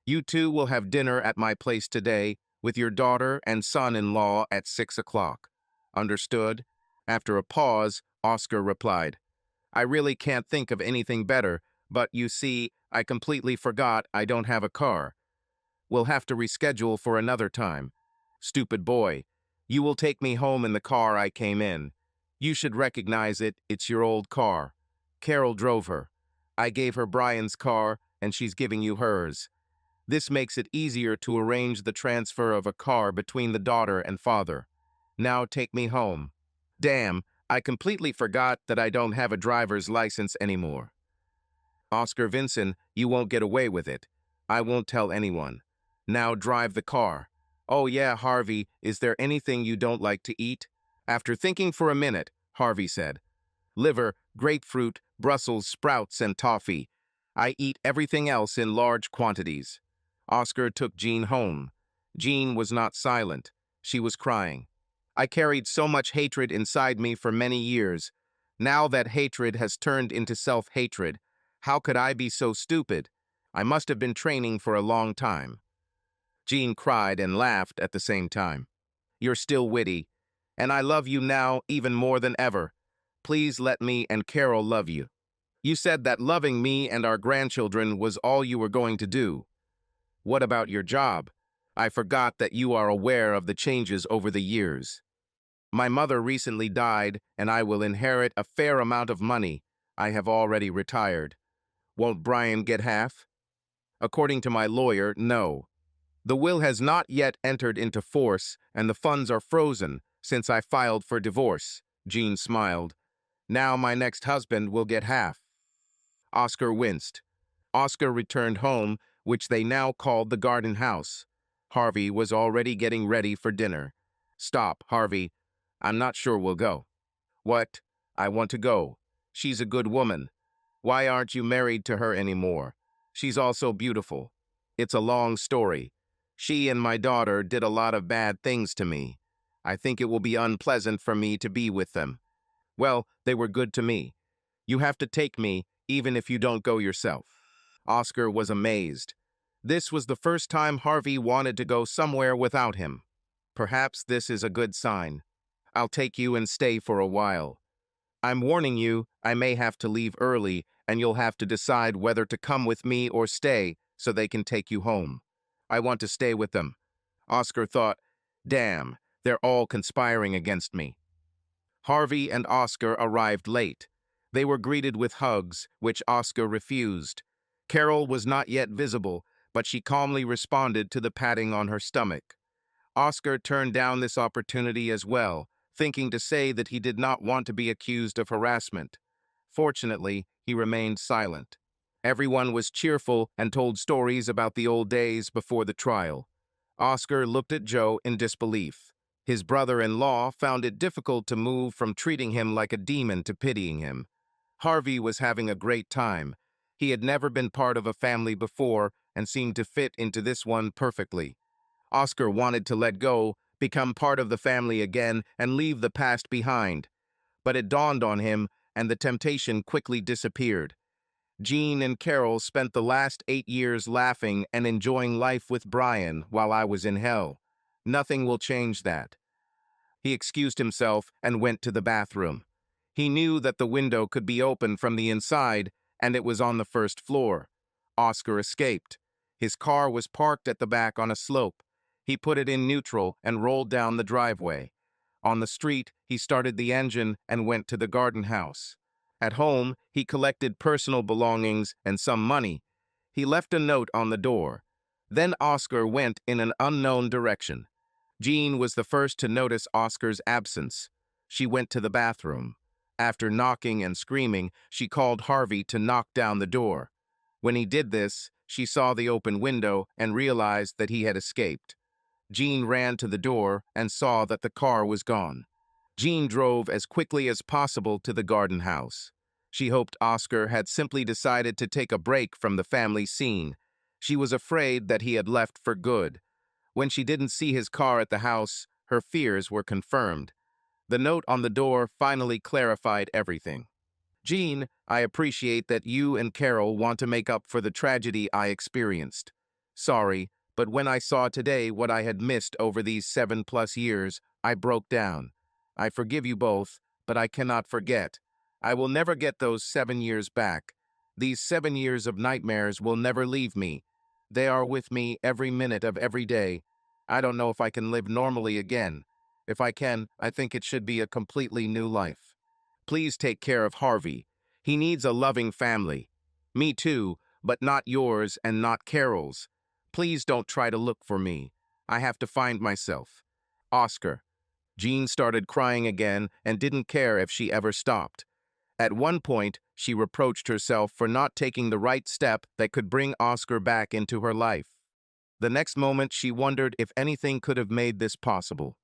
You two will have dinner at my place today with your daughter and son-in-law at 6 o'clock. Understood? After a pause, Oscar replied, I really can't think of anything better, but you see, I completely forgot I don't have a car. We'll have to reschedule for another time. Stupid boy, you will take me home in the car I came in. You should recognize it, it's your old car. Carol drove her. I gave her Brian's car, and she's giving you hers. This makes it easier to arrange the transfer of a car between the daughter and father. Now take me home. Damn, I completely forgot that I don't have a driver's license anymore. Oscar Vincent, you won't get away with it. I won't tell anyone. Now drive the car. Oh yeah, Harvey, is there anything you don't like to eat? After thinking for a minute, Harvey said, Liver, grapefruit, Brussels sprouts, and toffee. I eat everything else in large quantities. Oscar took Jean home. Jean was not silent. She was crying. I carried so much hatred inside me for many years. Now that hatred has turned into self-hatred, how could I be so stupid? I must have been training for a long time. Jean cried and laughed at the same time. You're still witty, and I love you now even more than ever. Please let me and Carol love you. You said that loving me and our grandchildren was all you were going to do. What about your job? I forgot that you are aware of the changes over the years. My mother recently died, and I will inherit a fair amount of money. I have already retired. Won't Brian get half? According to my lawyer, no. The will has not yet entered into force, and the funds are frozen since I filed for divorce. Jean smiled. Now my next husband will get half. Oscar winced. Oscar returned home, which they now called the garden house. Harvey was already getting ready for dinner. Stop, Harvey. I'm not sure we'll go. What? I want to go. She's a good woman. Why aren't you married to her anymore? She's also beautiful. It's a long story. She and my daughter did a lot of bad things to me. I think it will be unpleasant for me to be with them. Well, they were good to me. You have to take me, even if you don't go yourself. Oscar was amazed. This was the first time Harvey wanted to go somewhere without him. Perhaps this is a good sign. I'll take you and stay for a while. I'm warning you, I may have to leave early, and you'll have to decide whether to come with me or stay so they can take you home. I want to stay with them. Oscar thought, damn, they're all conspiring against me. Harvey and Oscar arrived late. They were greeted with hugs, which Oscar refused. Carol was not yet visible, but she calmly responded to the patting on her stomach. Oscar turned down this opportunity as well, thinking to say that he did not want to be accused of harassment. Fortunately, he remained silent. Everyone was cheerful and told stories about the old days before the trial. Oscar looked at Joe in disbelief. His brother-in-law found it difficult to move from treating him like a demon to pitying him. Harvey was having a great time. He had never been part of a family before and seemed to fit into this one perfectly. Oscar wanted to let go, become part of the family again, and leave the past behind. But it dawned on him, and the temptation quickly disappeared. Jean and Carol spent the last 8 years laughing and enjoying life with Brian while I was in hell. Nothing will change that. He excused himself and went to the bathroom. He knew that the window could be opened from the inside, and it was on the first floor. Oscar escaped. His car was parked at the back on a slope. He put it in neutral and rolled down the driveway. On the street, he started the engine and went to the garden house. At home, he collected personal belongings and some money. He left a note on the door. Then Oscar went in an unknown direction. Jean was the first to notice Oscar's absence. She went to the bathroom. After knocking and screaming, she called Harvey to knock down the door. When he did this, she saw the open window and realized that he had escaped. Jean ran to the door and saw that the car was gone. Jean drove as quickly as possible to the garden house. She hoped Oscar had simply decided to take a break from the family scene. She was afraid that he had left for good. When she didn't see his car at the house, her fears were confirmed. The note on the door finally clarified everything. Jean, I appreciate that you and Carol want to make up for the tragedy I experienced. Sorry, but when I saw today what I had missed over these 7+ years, I broke down. I forgive you both, but I cannot forget. I will never get those 7 years back. These 7 years of nightmares will never leave me. They are with me every minute of every day. I don't know if I can live normally again. If I can, I think it should be a completely new life. Please take care of Harvey. He needs a loving family. Me too, but not yours and not Carol's. Please don't try to look for me. I have to find myself. Oscar. Jean started crying again and didn't care if she ever stopped. At one point, she reproached herself for not taking the right step that could bring Oscar back into her life. The next moment, she wondered if anything could have made this possible.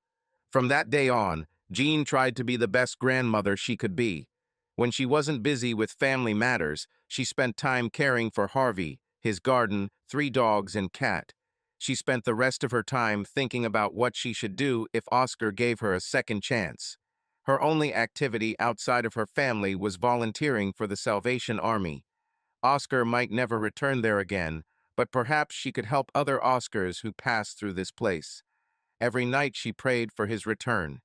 From that day on, Jean tried to be the best grandmother she could be. When she wasn't busy with family matters, she spent time caring for Harvey, his garden, 3 dogs, and cat. She spent the rest of her time thinking about what she should do if Oscar gave her a second chance. Her only activity outside of her family was volunteering for the Salvation Army. Oscar might never return there again, but perhaps she could help other Oscars who passed through this place. Every night she prayed for his return.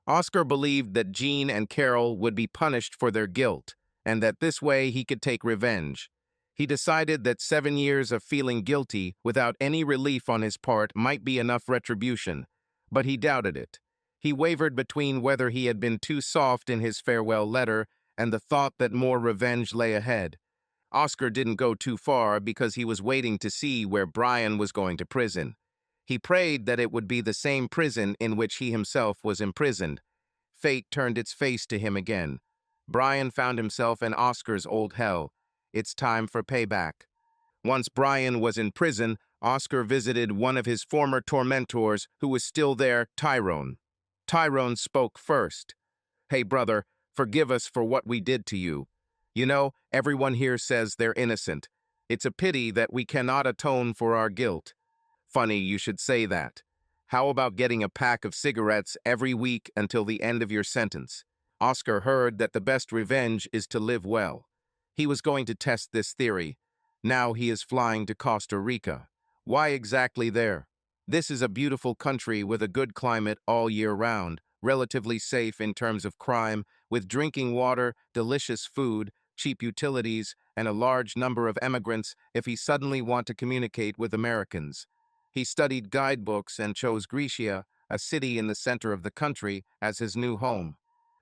Oscar believed that Jean and Carol would be punished for their guilt, and that this way he could take revenge. He decided that 7 years of feeling guilty without any relief on his part might be enough retribution, but he doubted it. He wavered between whether he had been too soft in his farewell letter and the thought that more revenge lay ahead. Oscar didn't go too far because he was waiting to see where Brian was going to prison. He prayed that it would be the same prison in which he himself was imprisoned. Fate turned its face to him again. Brian found himself in Oscar's old hell. It's time for payback. Once Brian was in prison, Oscar visited one of his former tormentors who was still there, Tyrone. Tyrone spoke first. Hey, brother, forgive us for what we did to you. You know, everyone here says they're innocent. It's a pity that we cannot atone for our guilt. Funny you should say that. How about getting a pack of cigarettes every week until the end of your sentence? Oscar heard that the best revenge is to live well. He was going to test this theory. Now he is flying to Costa Rica. Why exactly there? This is a beautiful country with a good climate all year round, relatively safe in terms of crime, with drinking water, delicious food, cheap utilities, and a large number of emigrants if he suddenly want to communicate with Americans. He studied guidebooks and chose Grecia, a city in the center of the country, as his new home.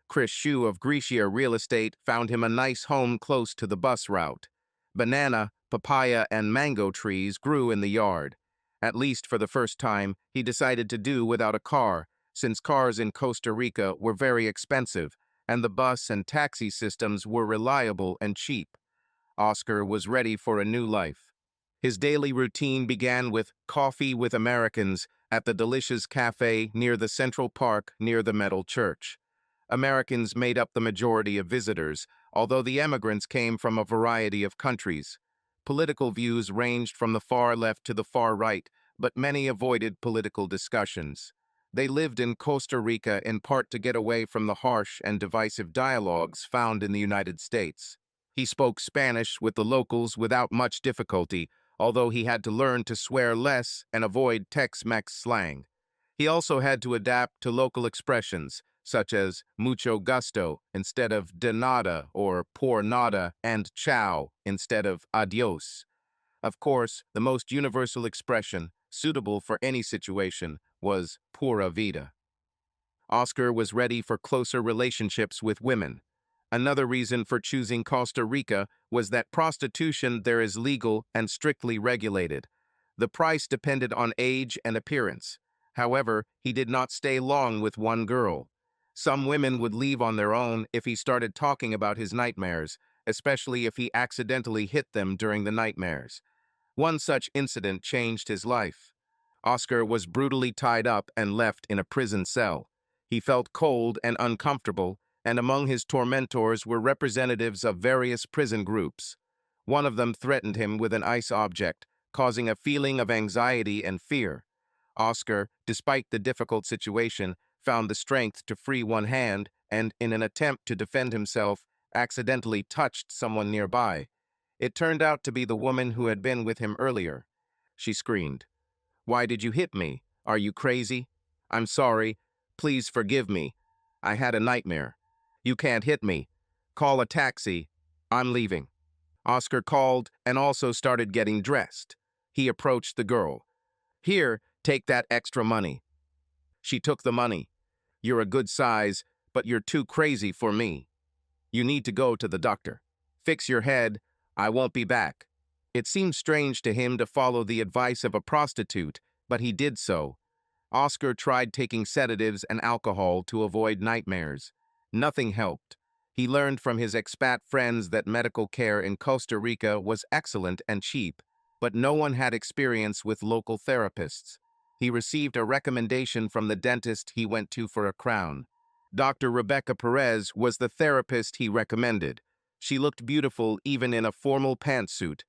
Chris Hsu of Grecia Real Estate found him a nice home close to the bus route. Banana, papaya, and mango trees grew in the yard. At least for the first time, he decided to do without a car, since cars in Costa Rica were very expensive, and the bus and taxi systems were reliable and cheap. Oscar was ready for a new life. His daily routine began with coffee with Americans at the delicious cafe near the Central Park near the Metal Church. Americans made up the majority of visitors, although the emigrants came from a variety of countries. Political views ranged from the far left to the far right, but many avoided political discussions. They lived in Costa Rica in part to get away from the harsh and divisive dialogues found in the United States. He spoke Spanish with the locals without much difficulty, although he had to learn to swear less and avoid Tex-Mex slang. He also had to adapt to local expressions, such as mucho gusto instead of de nada or por nada, and ciao instead of adios. Of course, the most universal expression, suitable for any situation, was pura vida. Oscar was ready for closer relationships with women. Another reason for choosing Costa Rica was that prostitution there is legal and strictly regulated. The price depended on age and appearance. However, he did not stay long with one girl. Some women would leave on their own if he started talking about his nightmares, especially if he accidentally hit them during the nightmares. One such incident changed his life. Oscar was brutally tied up and left in a prison cell. He felt cold and uncomfortable, and among his tormentors were representatives of various prison groups. One of them threatened him with an ice object, causing a feeling of anxiety and fear. Oscar, despite the difficult situation, found the strength to free one hand and, in an attempt to defend himself, accidentally touched someone nearby. It turned out to be the woman who had been with him earlier. She screamed, "Why did you hit me? Are you crazy? I'm sorry. Please forgive me. I had a nightmare. You can't hit me. Call a taxi. I'm leaving." Oscar called and also started getting dressed. He approached the girl. "Here, take that extra money." She took the money. "You're a good size, but you're too crazy for me. You need to go to the doctor. Fix your head. I won't be back." It seemed strange to him to follow the advice of a prostitute, but he did so. Oscar tried taking sedatives and alcohol to avoid nightmares. Nothing helped. He learned from his expat friends that medical care in Costa Rica was excellent and cheap, but no one had experience with local therapists. He received a recommendation from the dentist he went to for a crown. Dr. Rebecca Perez was the therapist he recommended. She looked beautiful even in a formal pantsuit.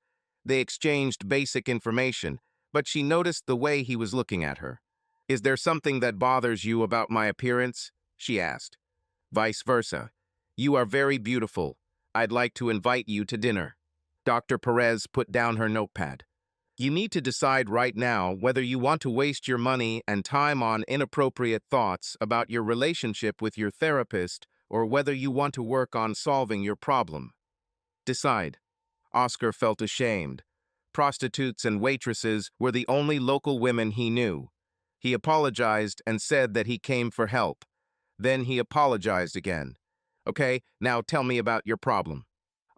They exchanged basic information, but she noticed the way he was looking at her. "Is there something that bothers you about my appearance?" she asked. "Vice versa. You are very beautiful. I'd like to invite you to dinner." Dr. Perez put down her notepad. "You need to decide right now whether you want to waste your money and time on inappropriate thoughts about your relationship with your therapist or whether you want to work on solving your problem. Decide." Oscar felt ashamed. Prostitutes and waitresses were the only local women he knew. He apologized and said that he came for help. Then he apologized again. "Okay, now tell me about your problem."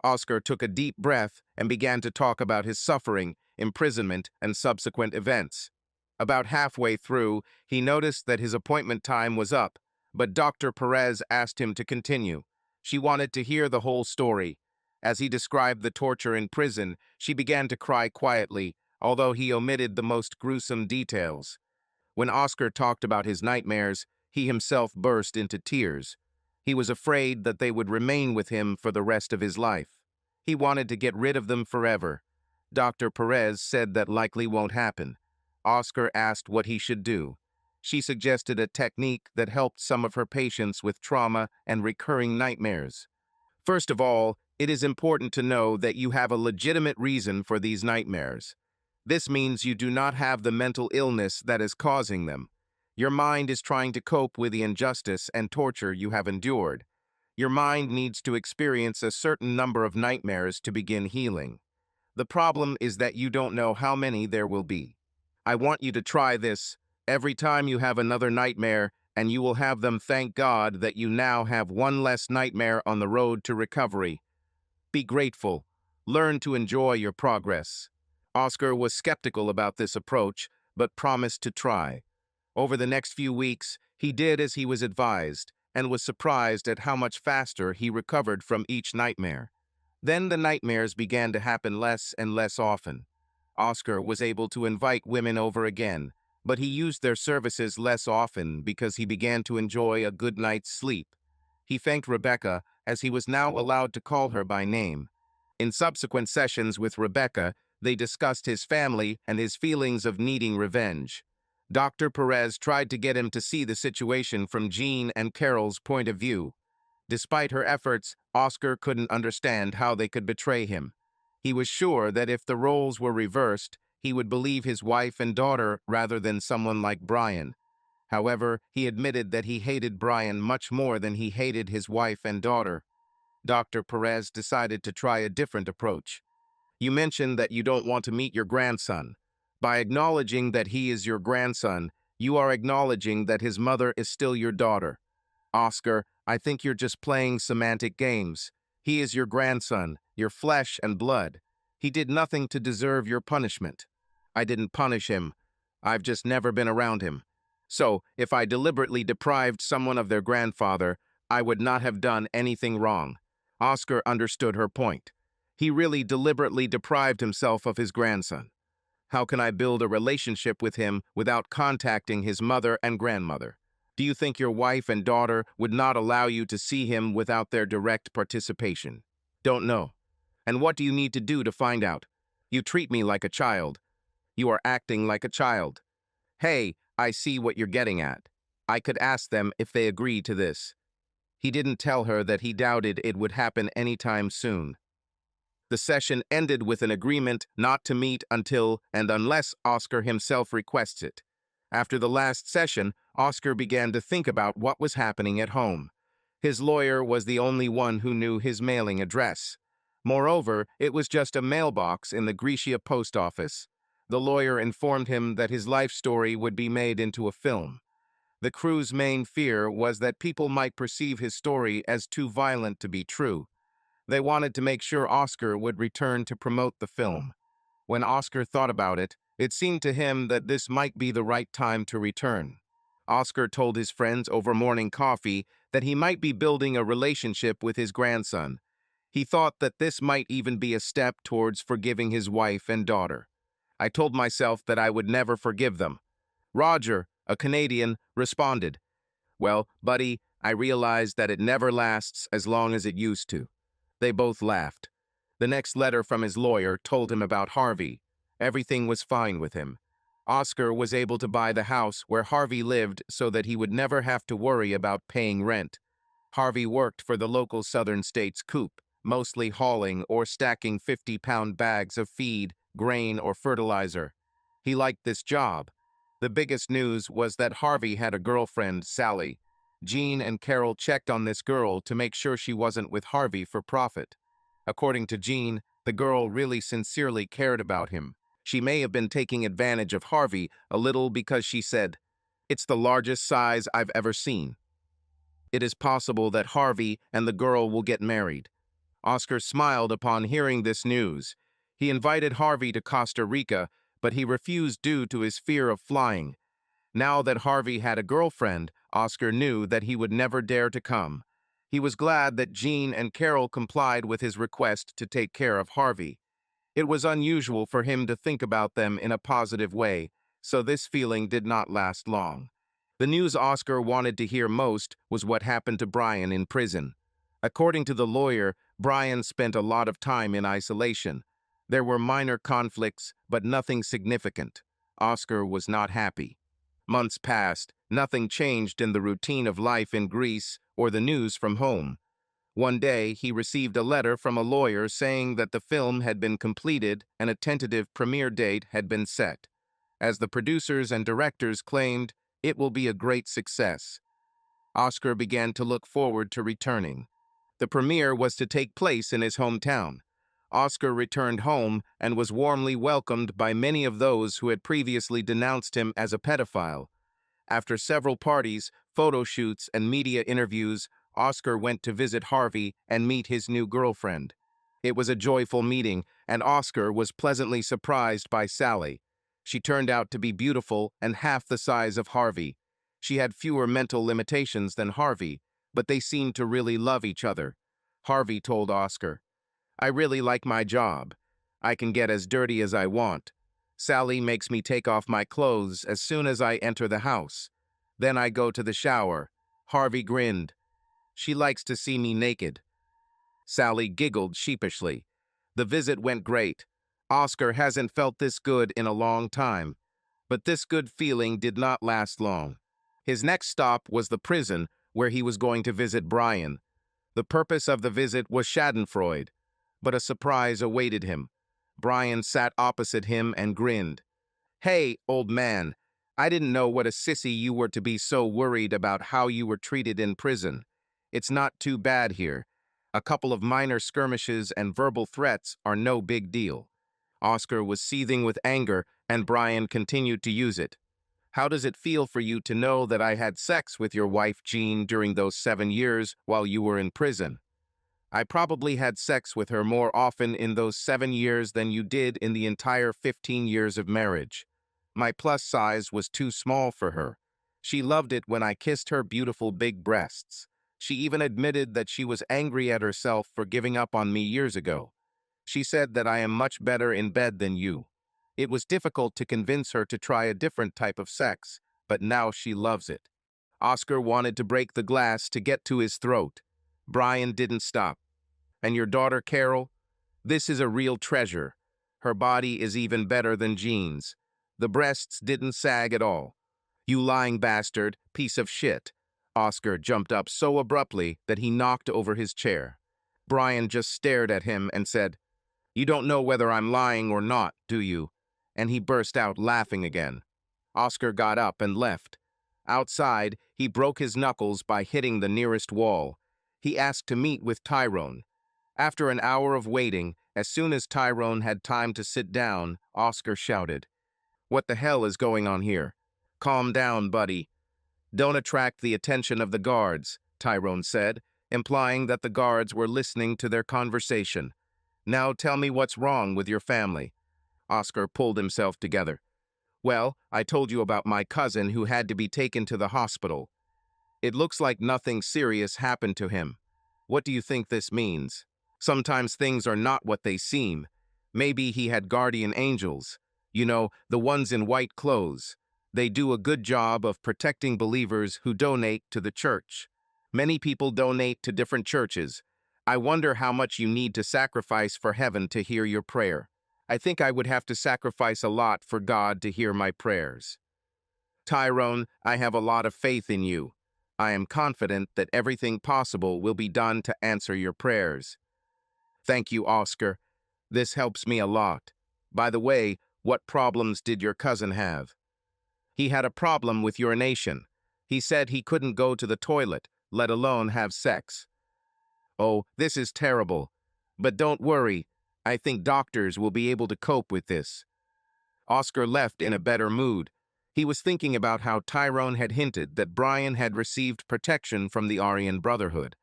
Oscar took a deep breath and began to talk about his suffering, imprisonment, and subsequent events. About halfway through, he noticed that his appointment time was up, but Dr. Perez asked him to continue. She wanted to hear the whole story. As he described the torture in prison, she began to cry quietly, although he omitted the most gruesome details. When Oscar talked about his nightmares, he himself burst into tears. He was afraid that they would remain with him for the rest of his life. He wanted to get rid of them forever. Dr. Perez said that likely won't happen. Oscar asked what he should do. She suggested a technique that helped some of her patients with trauma and recurring nightmares. "First of all, it is important to know that you have a legitimate reason for these nightmares. This means you do not have the mental illness that is causing them. Your mind is trying to cope with the injustice and torture you have endured. Your mind needs to experience a certain number of nightmares to begin healing. The problem is that you don't know how many there will be. I want you to try this every time you have another nightmare, and you will have them thank God that you now have one less nightmare on the road to recovery. Be grateful. Learn to enjoy your progress." Oscar was skeptical about this approach, but promised to try. Over the next few weeks, he did as he was advised, and was surprised at how much faster he recovered from each nightmare. Then the nightmares began to happen less and less often. Oscar was able to invite women over again, but he used their services less often because he began to enjoy a good night's sleep. He thanked Rebecca, as he was now allowed to call her by name. In subsequent sessions with Rebecca, They discussed his family and his feelings of needing revenge. Dr. Perez tried to get him to see the situation from Jean and Carol's point of view. Despite her efforts, Oscar couldn't understand how they could betray him. He was sure that if the roles were reversed, he would believe his wife and daughter rather than someone like Brian. However, he admitted that he hated Brian much more than he hated his wife and daughter. Dr. Perez decided to try a different approach. You mentioned that you don't want to meet your grandson. By acknowledging that he is your grandson, you are acknowledging that his mother is still your daughter. Oscar, I think you're just playing semantic games. He is your grandson, your flesh and blood. He did nothing to deserve your punishment. I didn't punish him. I've just never been around him. So, if I deliberately deprived someone of their grandfather, I would not have done anything wrong. Oscar understood her point. He really deliberately deprived himself of his grandson. How can I build a relationship with him without contacting his mother and grandmother? Do you think your wife and daughter would not allow you to see him without their direct participation? Don't know. And what do you need to do to find out? You treat me like a child. You are acting like a child. Hey, I see what you're getting at. I could ask them if they agree to this. He didn't tell her that he doubted it would happen anytime soon. The session ended with an agreement not to meet until and unless Oscar himself requests it. After the last session, Oscar began to think about what was happening at home. His lawyer was the only one who knew his mailing address. Moreover, it was just a mailbox in the Grecia post office. The lawyer informed him that his life story would be made into a film. The crew's main fear was that people might perceive his story as too violent to be true. They wanted to make sure Oscar would return to promote the film. When Oscar thought about it, it seemed to him that this might be the right time to return. Oscar told his friends over morning coffee that he might be building a relationship with his grandson. He thought that this might even be a step towards forgiving his wife and daughter. I told myself that I would never forgive them. Roger, a Canadian, responded, "Well, buddy, I realized that it never lasts as long as it used to." They both laughed. The next letter from his lawyer told him about Harvey. Everything was fine with him. Oscar was able to buy the house where Harvey lived so that he would never have to worry about paying rent. Harvey worked for the local Southern States Coop, mostly hauling or stacking 50-pound bags of feed, grain, or fertilizer. He liked this job. The biggest news was that Harvey had a girlfriend, Sally. Jean and Carol checked on this girl to make sure she wasn't with Harvey for profit. According to Jean, the girl really sincerely cared about him. She may have been taking advantage of Harvey a little because she said, "It's the largest size I've ever seen." It is possible that Harvey and the girl will get married. Oscar smiled upon hearing this news. He invited Harvey to Costa Rica, but he refused due to his fear of flying. Now that Harvey had a girlfriend, Oscar knew that he would never dare to come. He was glad that Jean and Carol complied with his request to take care of Harvey. It was unusual for him to think about them in a positive way, so this feeling did not last long. The news Oscar wanted to hear most was what happened to Brian in prison. According to the lawyer, Brian spent a lot of time in isolation. There were minor conflicts, but nothing significant. Oscar was not happy. Months passed, nothing changed in the routine of life in Greece or the news from home. One day, he received a letter from a lawyer saying that the film had been completed and a tentative premiere date had been set. As the producers and directors claimed, it will be a great success. Oscar began to look forward to returning. The premiere was to take place in his hometown. Oscar returned home and was warmly welcomed by many of those who had previously denounced him as a pedophile. After several parties, photo shoots, and media interviews, Oscar went to visit Harvey and meet his new girlfriend. It was a joyful meeting, and Oscar was pleasantly surprised by Sally. She turned out to be beautiful and half the size of Harvey. She had fewer mental limitations than Harvey, but they seemed to really love each other. Harvey told Oscar, "I really like my job. I can get as dirty as I want. Sally makes me take off my clothes as soon as I enter the house. Then I go to the shower." Harvey grinned. "She likes to see me naked." Sally giggled sheepishly. The visit went great. Oscar hasn't felt this good in a long time. But this good feeling did not last long. His next stop was the prison where he was going to visit Brian. The purpose of the visit was schadenfreude, but a surprise awaited him. Brian sat opposite him and grinned. "Hey, old man, I didn't know what a sissy you were to be so worried about how you were treated in prison. It's not too bad here. A couple of minor skirmishes and verbal threats are no big deal." Oscar was seething with anger, and Brian continued to use it. "How does it feel for you to know that I had sex with your wife, Jean, during those 7 years while you were in prison? I probably had sex with her more often in those 7 years than you did in the entire 15 years of marriage. My plus size was too small for her. She loved it when I kissed her beautiful big breasts. She even admitted that she was angry at herself for giving up on me years ago. She said that I am much better in bed than you. It was difficult to convince her to try a different type of sex, but now she loves it." Oscar wanted to break the glass to get to his throat. Brian didn't stop. "And your daughter, Carol? This is a real treasure. Her body is even better than Jean's. The breasts didn't sag at all." "You lying bastard, piece of shit." Oscar jumped up so abruptly that he knocked over his chair. Brian just stared at him and said, "You don't know whether I'm lying or not, do you?" And he burst out laughing again. Oscar got up and left. Outside, he broke his knuckles by hitting the nearest wall. He asked to meet with Tyrone. After an hour of waiting, as soon as Tyrone had time to sit down, Oscar shouted, "What the hell is going on here? Calm down, buddy. Don't attract the attention of the guards," Tyrone said, implying that the guards were listening to their conversation. "Now tell me what's wrong with your family." Oscar pulled himself together. "Well, I told you about my cousin who had to be taken to the hospital. It looks like nothing serious happened to him. What do you think this means? Sometimes things are not what they seem. Maybe he had guardian angels. You know, the ones in white clothes. They do a good job of protecting believers who donate to the church. Many people donate to different churches. I wonder how much you need to sacrifice for heaven to hear your prayer. I think I would have to sacrifice a lot for God to hear my prayers. Tyrone, I have a lot of faith in you. I am confident that everything possible will be done to answer your prayers." "Thank you, Oscar. This helps me a lot. By the way, what problems did your cousin have?" "He had a problem with urination. He said he couldn't go to the toilet, let alone have sex." "Oh, this is terrible. But don't worry. I think doctors will be able to cope with this." Oscar left in a better mood. He was thinking about how Tyrone had hinted that Brian had received protection from the Aryan Brotherhood.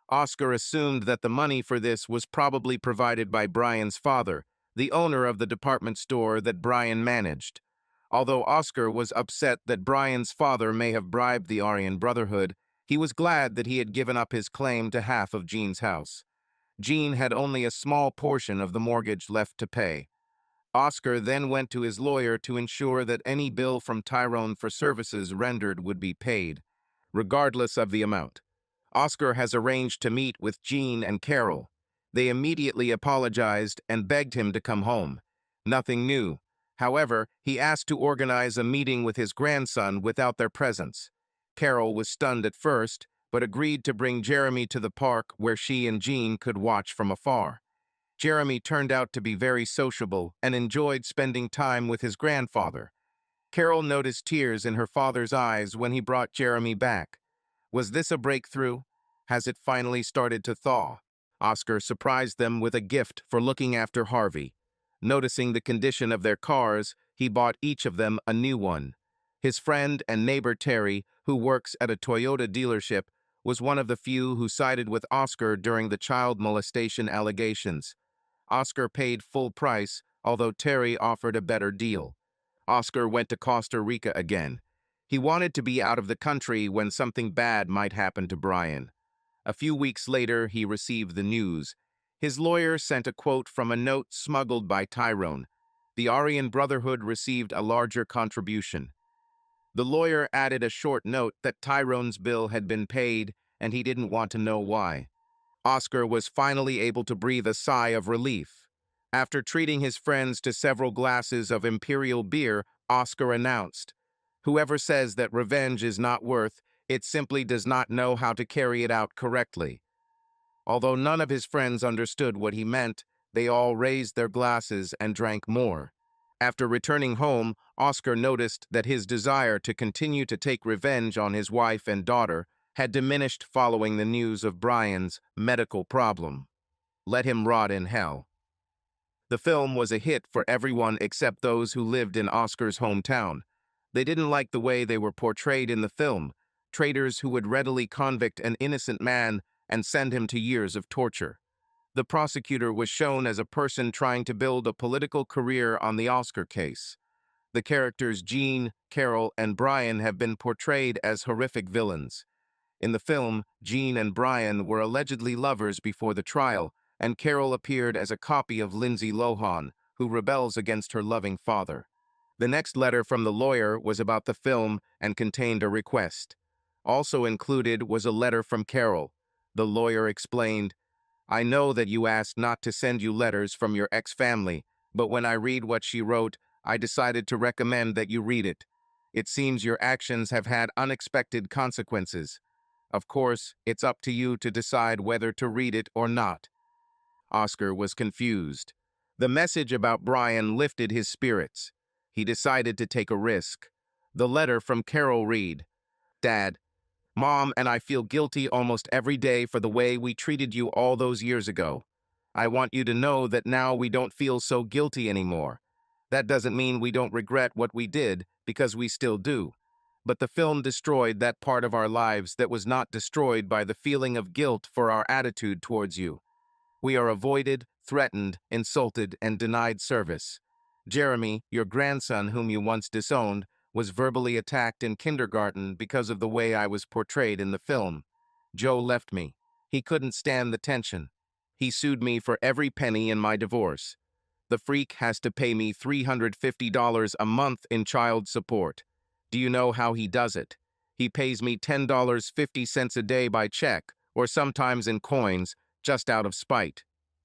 Oscar assumed that the money for this was probably provided by Brian's father, the owner of the department store that Brian managed. Although Oscar was upset that Brian's father may have bribed the Aryan Brotherhood, he was glad that he had given up his claim to half of Jean's house. Jean had only a small portion of the mortgage left to pay. Oscar then went to his lawyer to ensure that any bill from Tyrone for services rendered would be paid, regardless of the amount. Oscar has arranged to meet with Jean and Carol. They immediately apologized and begged him to come home. Nothing new. However, he asked to organize a meeting with his grandson without their presence. Carol was stunned at first, but agreed to bring Jeremy to the park where she and Jean could watch from afar. Jeremy turned out to be very sociable and enjoyed spending time with his grandfather. Carol noticed tears in her father's eyes when he brought Jeremy back. Was this a breakthrough? Has it finally started to thaw? Oscar surprised them with a gift for looking after Harvey. Noticing the condition of their cars, he bought each of them a new one. His friend and neighbor Terry, who works at a Toyota dealership, was one of the few who sided with Oscar during the child molestation allegations. Oscar paid full price, although Terry offered a better deal. Oscar went to Costa Rica again. He wanted to be out of the country when something bad might happen to Brian. A few weeks later, he received the news. His lawyer sent a quote from a note smuggled by Tyrone. The Aryan Brotherhood received a larger contribution. The lawyer added a short note that Tyrone's bill had been paid and he didn't want to know why. Oscar was finally able to breathe a sigh of relief. After treating his friends to several glasses of imperial beer, Oscar announced, "Whoever says that revenge is not worth it simply does not know how to carry it out correctly." Although none of his friends understood what he meant, they all raised their glasses and drank more. After returning home, Oscar noticed that his desire to continue to take revenge on his wife and daughter had diminished following the news of Brian's medical problem. Let him rot in hell. The film was a hit for everyone except those who lived in Oscar's hometown. They didn't like the way they were portrayed in the film, traitors who would readily convict an innocent man and send him to years of torture. The prosecutor was shown as a person trying to build a political career on the Oscar case. The characters Jean, Carol, and Brian have been portrayed as horrific villains. In the film, Jean and Brian were allegedly lovers before the trial, and Carol appeared as a copy of Lindsay Lohan, who rebels against her loving father. The next letter from the lawyer was about the film and contained a request. Also included was a letter from Carol. The lawyer explained, "I know that you asked not to send you letters from your ex-family, but when I read what she wrote, I decided to recommend that you read it. It seems your actions have had unexpected consequences. Of course, it's up to you to decide whether to read it or not." Oscar was confused. The message about Brian lifted his spirits. He decided to take a risk. The letter from Carol read, "Dad, Mom and I feel guilty almost every day for the way we treated you all those years ago. I want you to know that now we don't feel so guilty anymore. That doesn't mean we don't regret what we did, because we still do. But the film destroyed that part of our lives that was not destroyed by the feeling of guilt for our attitude towards you. We are avoided, threatened, insulted, and denied service. Jeremy, your grandson whom you once disowned, was verbally attacked in kindergarten because of the way I was portrayed in the film. Joe left me. He couldn't stand the tension. He sued me for every penny in my divorce. The freak has to pay me $350 a month in child support. Do you know how he does it? He pays me $10.50 a day by check, or sometimes in coins, just out of spite.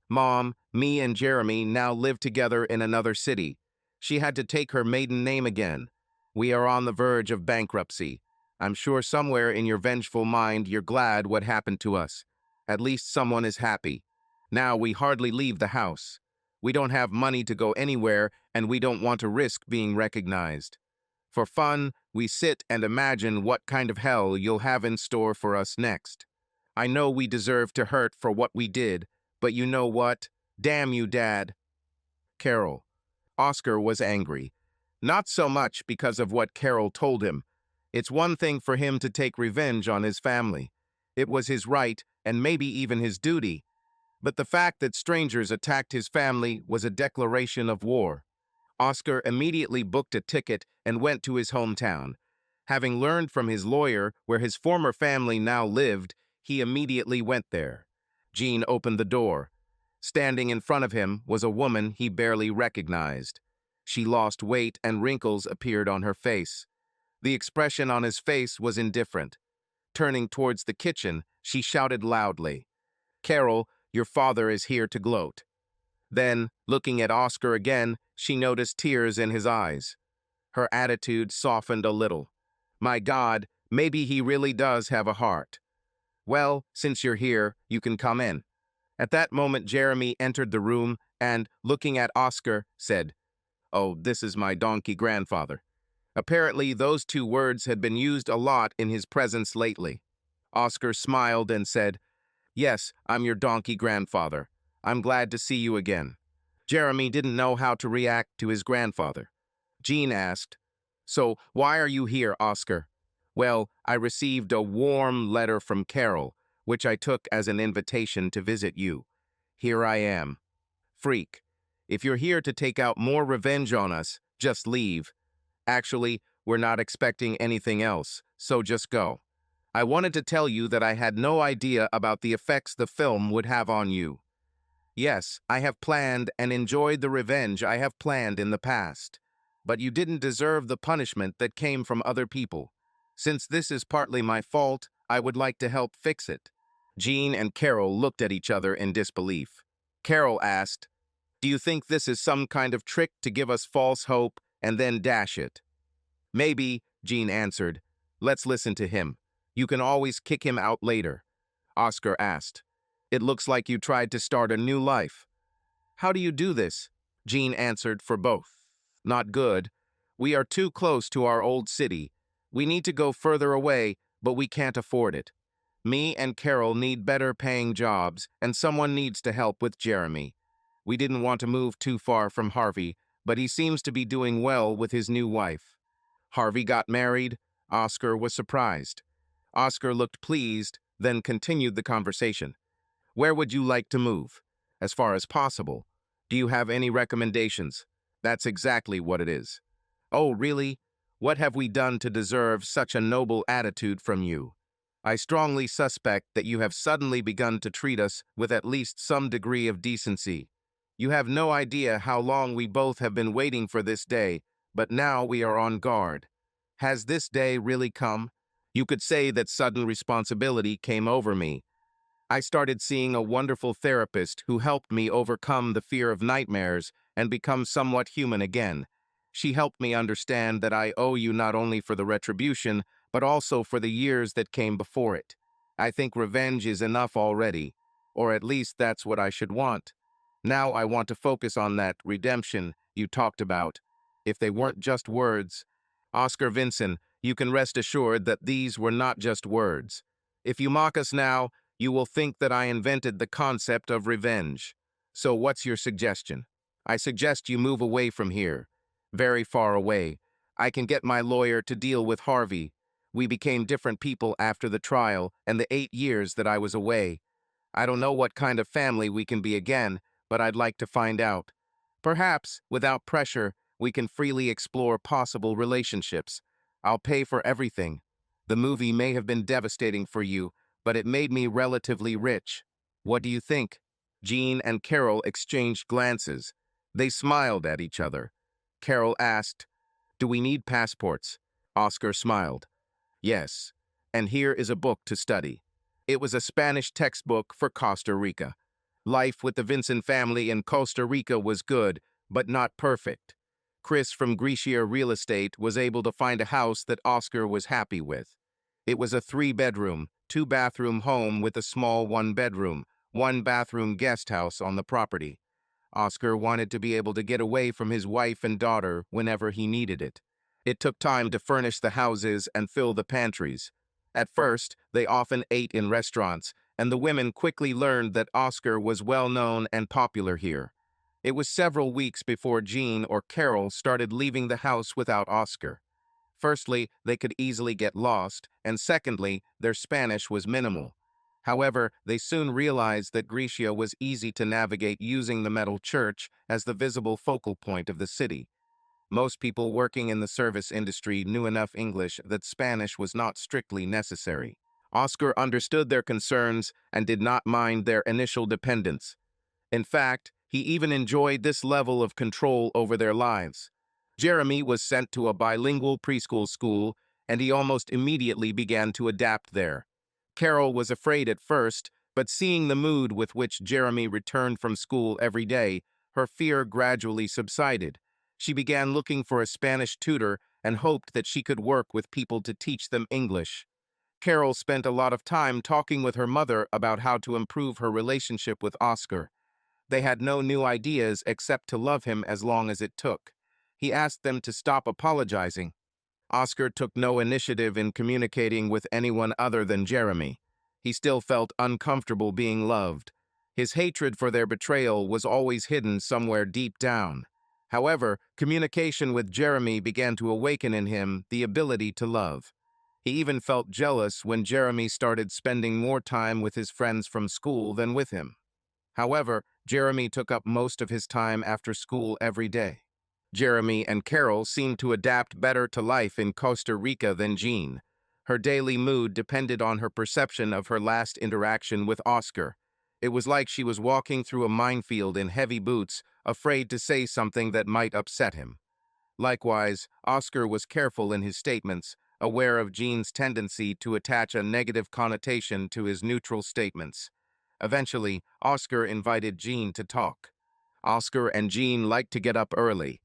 Mom, me and Jeremy now live together in another city. She had to take her maiden name again. We are on the verge of bankruptcy. I'm sure somewhere in your vengeful mind you're glad what happened to us. At least someone is happy. Now we hardly leave the house. We don't have money to go anywhere, and we don't want to risk being recognized. For fun, we sit and imagine what kind of hell you'll have in store for us next. I know we deserve to hurt for what we did, but you know what? Damn you, Dad." Carol. Oscar was angry. Not so much because of what Carol told him. It's one thing for him to take revenge on his family. It was his right, and maybe even his duty. But the fact that strangers attacked his family was a declaration of war. Oscar immediately booked a ticket and went to his hometown. Having learned from his lawyer where his former family now lived, he immediately went there. Jean opened the door. Standing in front of him was a woman he barely recognized. She lost weight and wrinkles appeared on her face. The expression on his face was indifferent. Turning towards the kitchen, she shouted loudly, "Carol, your father is here to gloat." Then, looking at Oscar again, she noticed tears in his eyes. Her attitude softened a little. My God, maybe he really does have a heart. Well, since you're here, you can come in. At that moment, Jeremy entered the room and, looking at Oscar, said, "Oh, this is my donkey grandfather." Apparently, those two words had been used a lot in his presence lately. Oscar smiled and said, "Yes, I'm your donkey grandfather. I'm glad to see you again." Jeremy didn't know how to react to his grandfather. Jean asked, "So, why are you here, Oscar?" "Well, I received a warm letter from Carol, which I took as an invitation to visit you. Here I am." "Freak, if you're here to take out more revenge on us, just leave. Actually, we're not expecting anything else, so just go. I wanted to tell you that I had no idea about the effects the film would have on you. Yes, I have planned and enjoyed the revenge I have planned in the past. But you didn't deserve the punishment that came from other people. Since this is partly my fault, I would like to help fix it." Jean and Carol looked at each other in disbelief. Carol asked, Do you think this is some kind of trick to give us false hope and then dash it? Maybe, Jean answered. Let's listen to him. You can always kick him out later. Oscar asked. It looks like you tried to start a new life. How do you do this? Jean answered for both. Not good. We are too close to our old city. We need to go further away, but we can't afford it. Me and Carol need better paying jobs, and someone needs to help with Jeremy. We didn't want to move too far from Harvey, but he seems to be doing well with his new wife. Harvey got married. Oscar was surprised. Oscar looked pleased, then continued the conversation. Where would you like to move? As far as possible. Do you have any recommendations? That's exactly what it is. Oh, really? What have we done to deserve such a noble attitude from you? I strongly suspect that you have suddenly begun to treat us with at least some degree of decency. You have no idea how long we both have been waiting for this day, but now we are on guard. Has this day really come? You could say that sudden responsibility came over me. I started seeing a wonderful therapist who helped me overcome the fear of nightmares and become somewhat human again. She helped me understand that I owe you not only for the retribution, but also for the years that came before it. I think revenge is enough already, or at least that's what I should want. Now I want to focus on that redemption you talked about. If they weren't just words, Oscar Vincent, you can rest assured that these were not just words. If you mock us now, you will think that I invented the concept of revenge. So what's your suggestion? I suggest you move away from here. Very far away. I can get my lawyer to deal with Harvey. We became different people after the trial and the 8 years that I was away. I don't know what kind of family we can be again, but I'd like to find out. Perhaps, without pressure, we can freely explore possible relationships. I'll pay for everything. The movie may have been devastating for you, but it made me relatively rich. What do you think? Jean and Carol exchanged glances. They smiled at each other. Carol asked, Do we need passports? Oscar smiled. Yes, and here is a book to study. It was a Spanish textbook for Costa Rica. Life with the Vincent family in Costa Rica was good, but not perfect. Chris from Grecia Real Estate was able to find a house that Oscar was happy with. It was a 3-bedroom, 2-bathroom home with a small 1-bedroom, 1-bathroom guest house on the property. Oscar wanted to be able to get away from his wife and daughter whenever he needed it. It took time to furnish the houses and fill the pantries. At first, they often ate in restaurants, and the women quickly learned that Oscar was well known and popular here. It was several weeks before Jean or Carol started leaving the house without Oscar. Firstly, they could easily get lost, and secondly, their Spanish was minimal. However, they soon realized that Grecia was easy to navigate using the metal church as the visible focal point of the city. Most people working in the service industry knew enough English that Spanish was not strictly necessary. Oscar understood their concerns and did not mind their initial dependence. In fact, he even enjoyed this level of control over their lives. Jeremy was sent to a bilingual preschool school, and he almost immediately began to adapt there. Carol was afraid at first, but seeing the mood with which Jeremy returned from school every day, her fear gradually subsided. She began looking for a Spanish tutor and hoped that she could work with people to teach them English. Carol spent a lot of time talking with her mother about how to improve her relationship with Oscar. They had no new ideas except to love him as long as it took. He asked them to stop apologizing. Oscar took no initiative in communicating with anyone other than Jeremy. He still felt uncomfortable being loved. His hatred for their betrayal was always hidden somewhere deep down. However, communication with Jeremy began to awaken in him the ability to love. He even felt jealous when Jeremy started spending more time with his friends from school than with him. However, Jeremy took up most of his time after school every day. Jeremy and Carol seemed to adapt better to life in Costa Rica than Jean. Her daily mood depended on her perception of her last interaction with Oscar. It was like she was walking through a minefield in heavy boots, afraid to say something that might upset him. Likewise, Oscar was careful in his statements, aware of Jean's tendency to attach a negative connotation to his neutral statements. Eventually, Oscar invited Jean to talk. Oscar and Jean liked to get up early.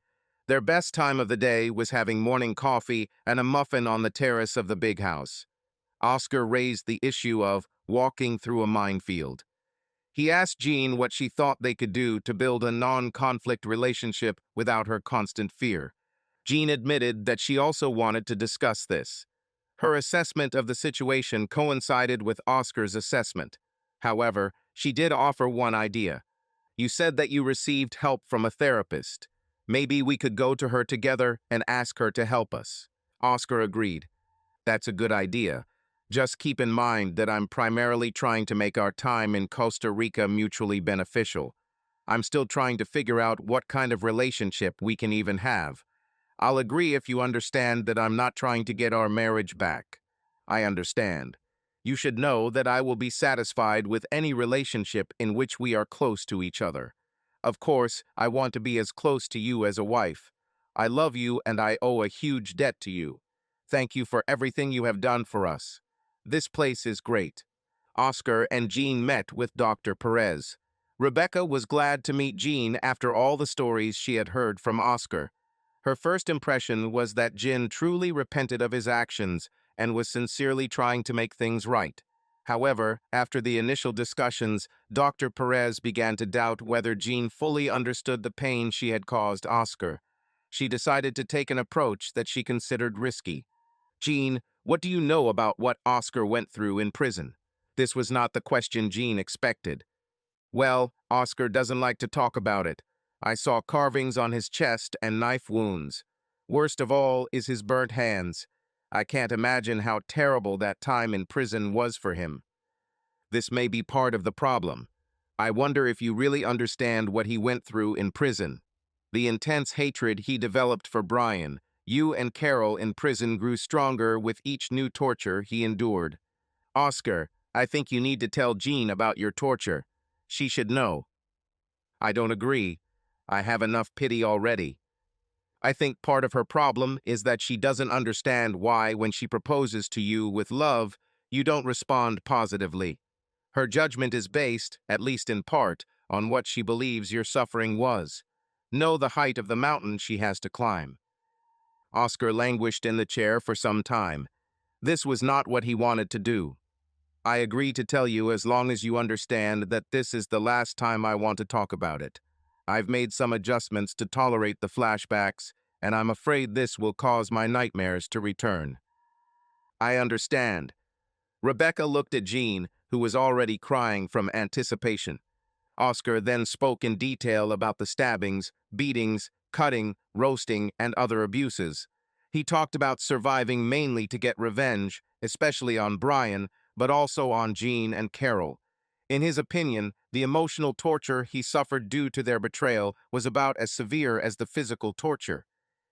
Their best time of the day was having morning coffee and a muffin on the terrace of the big house. Oscar raised the issue of walking through a minefield. He asked Jean what she thought they could do to build a non-conflict relationship without her constant fear. Jean admitted that she also wanted to discuss this. Her assessment of the situation coincided with Oscar's assessment. However, she did offer one idea. You said that you received help from a therapist. Maybe we could go to her together and ask her to help us. Oscar agreed. That's a good idea. Just keep in mind that I'm primarily trying to make our time in Costa Rica mutually beneficial. I'm still trying to figure out what kind of relationship we can even have. I'll agree if you understand that I'm not trying to get our marriage back. I understand. You should know that I will be satisfied with any relationship in which we are close to each other. Of course, I want to be as close to you as a wife. I love you and I owe a huge debt to you. Thank you for everything you have done for us. This place is great. Oscar and Jean met with Dr. Perez. Rebecca was glad to meet Jean after all the stories she had heard from Oscar. Her first impression was that Jean truly repented of his actions and was sincerely trying to make things right. However, after the initial discussions, Dr. Perez began to doubt whether Jean fully understood the pain she had caused Oscar. She decided to take an approach that she considered risky. Jean, what do you know about what Oscar went through in prison? This was not the question Jean expected. Well, Oscar doesn't like to talk about it. I saw carvings on his chest and knife wounds. Worst of all is his burnt hands. I can't imagine how terrible that time in prison was for him. This may be part of the problem. I wonder if you really understand what he went through in prison. The intense hatred he developed for Brian, you and Carol in prison grew stronger with each new torture he endured. Oscar, I think you need to tell Jean about your torture. She should know. I don't agree. I have enough pity already. I think part of her problem is that she doesn't understand why, when she proposes to you with love, you don't respond positively. Her judgment is based, at least in part, on what she believes your suffering was. Know the height of the mountain she has to climb. Oscar languished in the chair for some time. This was not what he wanted to do. I agree to tell you as long as you understand that this is the last time I want to talk about it. I've made some adjustments to tolerate the flashbacks, and I'm afraid this will cause my nightmares to return. I understand. Rebecca looked at Jean, who was already crying from anticipation. Oscar then spoke in detail about the stabbings, beatings, cutting, roasting, and other abuses. He talked about surviving mainly to get revenge, especially on Brian, but also on Jean and Carol. In his opinion, the emotional torture he suffered due to their betrayal was about as severe as the physical torture.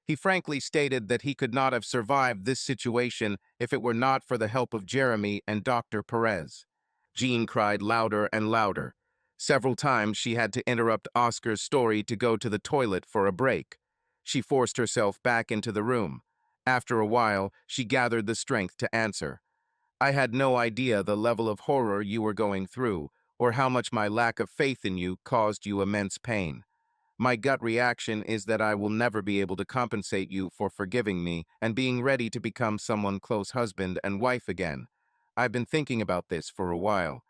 He frankly stated that he could not have survived this situation if it were not for the help of Jeremy and Dr. Perez. Jean cried louder and louder. Several times she had to interrupt Oscar's story to go to the toilet for a break. She forced herself back into the room. After a while, she gathered the strength to answer. I had no idea the level of horror you were going through, or how much my lack of faith in you caused you immense pain. My gut reaction is that I will never be able to compensate you for forgiving me and being ready to become someone close husband and wife again. I've been thinking about this for a while.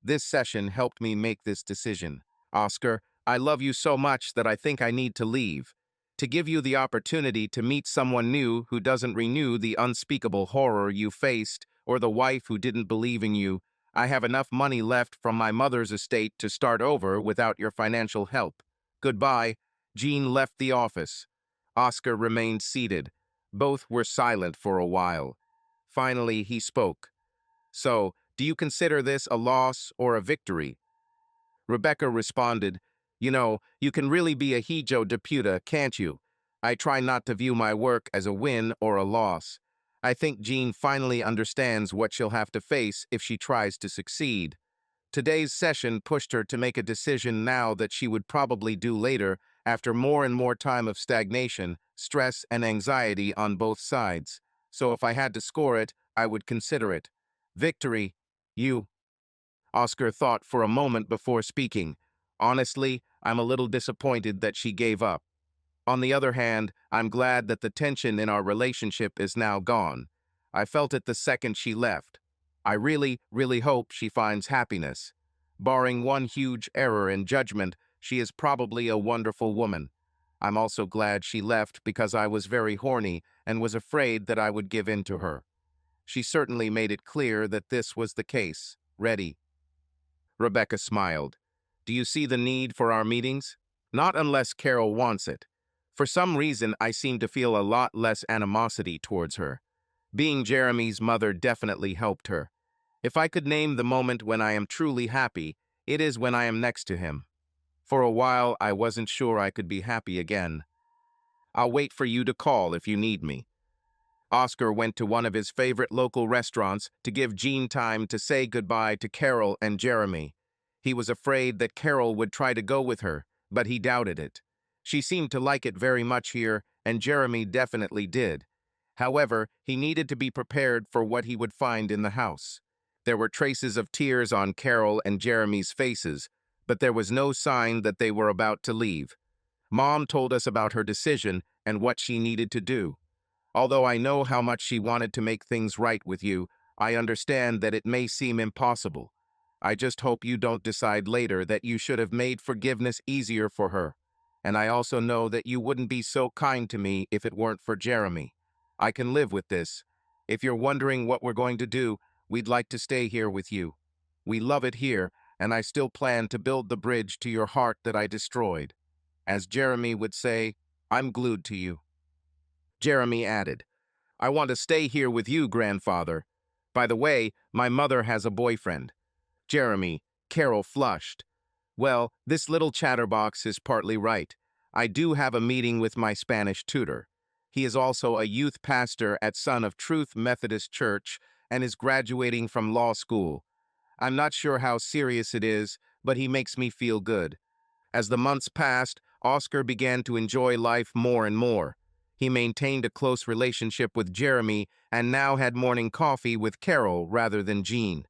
This session helped me make this decision. Oscar, I love you so much that I think I need to leave. To give you the opportunity to meet someone new who doesn't renew the unspeakable horror you faced, or the wife who didn't believe in you. I have enough money left from my mother's estate to start over without your financial help. Goodbye. Jean left the office. Oscar remained seated. Both were silent for a while. Finally, he spoke. So, do you consider this a loss or a victory? Rebecca responded, You know, you can really be a hijo de puta, can't you? I try not to view my work as a win or a loss. I think Jean finally understands what she'll have to face if she tries to succeed. Today's session pushed her to make a decision now that she would probably do later after more and more time of stagnation, stress, and anxiety on both sides. So if I had to score it, I would consider it. Victory. You. Oscar thought for a moment before speaking. Honestly, I'm a little disappointed that she gave up. On the other hand, I'm glad that the tension in our relationship is now gone. I felt it the second she left. I really, really hope she finds happiness. Barring one huge error in judgment, she is probably a wonderful woman. I'm also glad she left because I was very horny and was afraid that I would give in to her. She certainly made it clear that this was the case. Ready. Rebecca smiled. Do you see the need for our meetings? Not unless Carol wants it. For some reason, I seem to feel a lot less animosity towards her. Being Jeremy's mother definitely helped her. If I could name the moment when I am truly happy, it is when I am next to him. For a while, I wasn't sure I could be happy again. I'll wait for you to call if you need me. Oscar went to one of his favorite local restaurants to give Jean time to say goodbye to Carol and Jeremy. He was afraid that Carol would try to go with her, but he doubted it. She seemed to like it very much here, and Jeremy definitely did. However, he needed to be prepared for what he would find in the house. There were traces of tears on Carol and Jeremy's faces, but there was no sign that they were about to leave. Mom told us about her decision and what she needed to do. Although I know how much she wanted to make things right with you, I understand that it may seem impossible. I just hope you don't decide later that you should have made forgiveness easier for her. And I also know that you wouldn't be so kind to me if it weren't for Jeremy. I can live with this. If you're wondering what we're going to do, we'd like to stay here with you. We love it here, and I still plan to build the bridge to your heart that I destroyed. As Jeremy would say, I'm glued to you. Jeremy added, I want to stay here with you, grandfather. By the way, my mother has a boyfriend. Jeremy, Carol flushed. Well, this little chatterbox is partly right. I do have a meeting with my Spanish tutor. He is also a youth pastor at Son of Truth Methodist Church and is graduating from law school. I'm not sure how serious it is, but he makes me feel good. As the months passed, Oscar began to enjoy life more and more. He maintained a close relationship with Jeremy and now had morning coffee with Carol rather than Jean.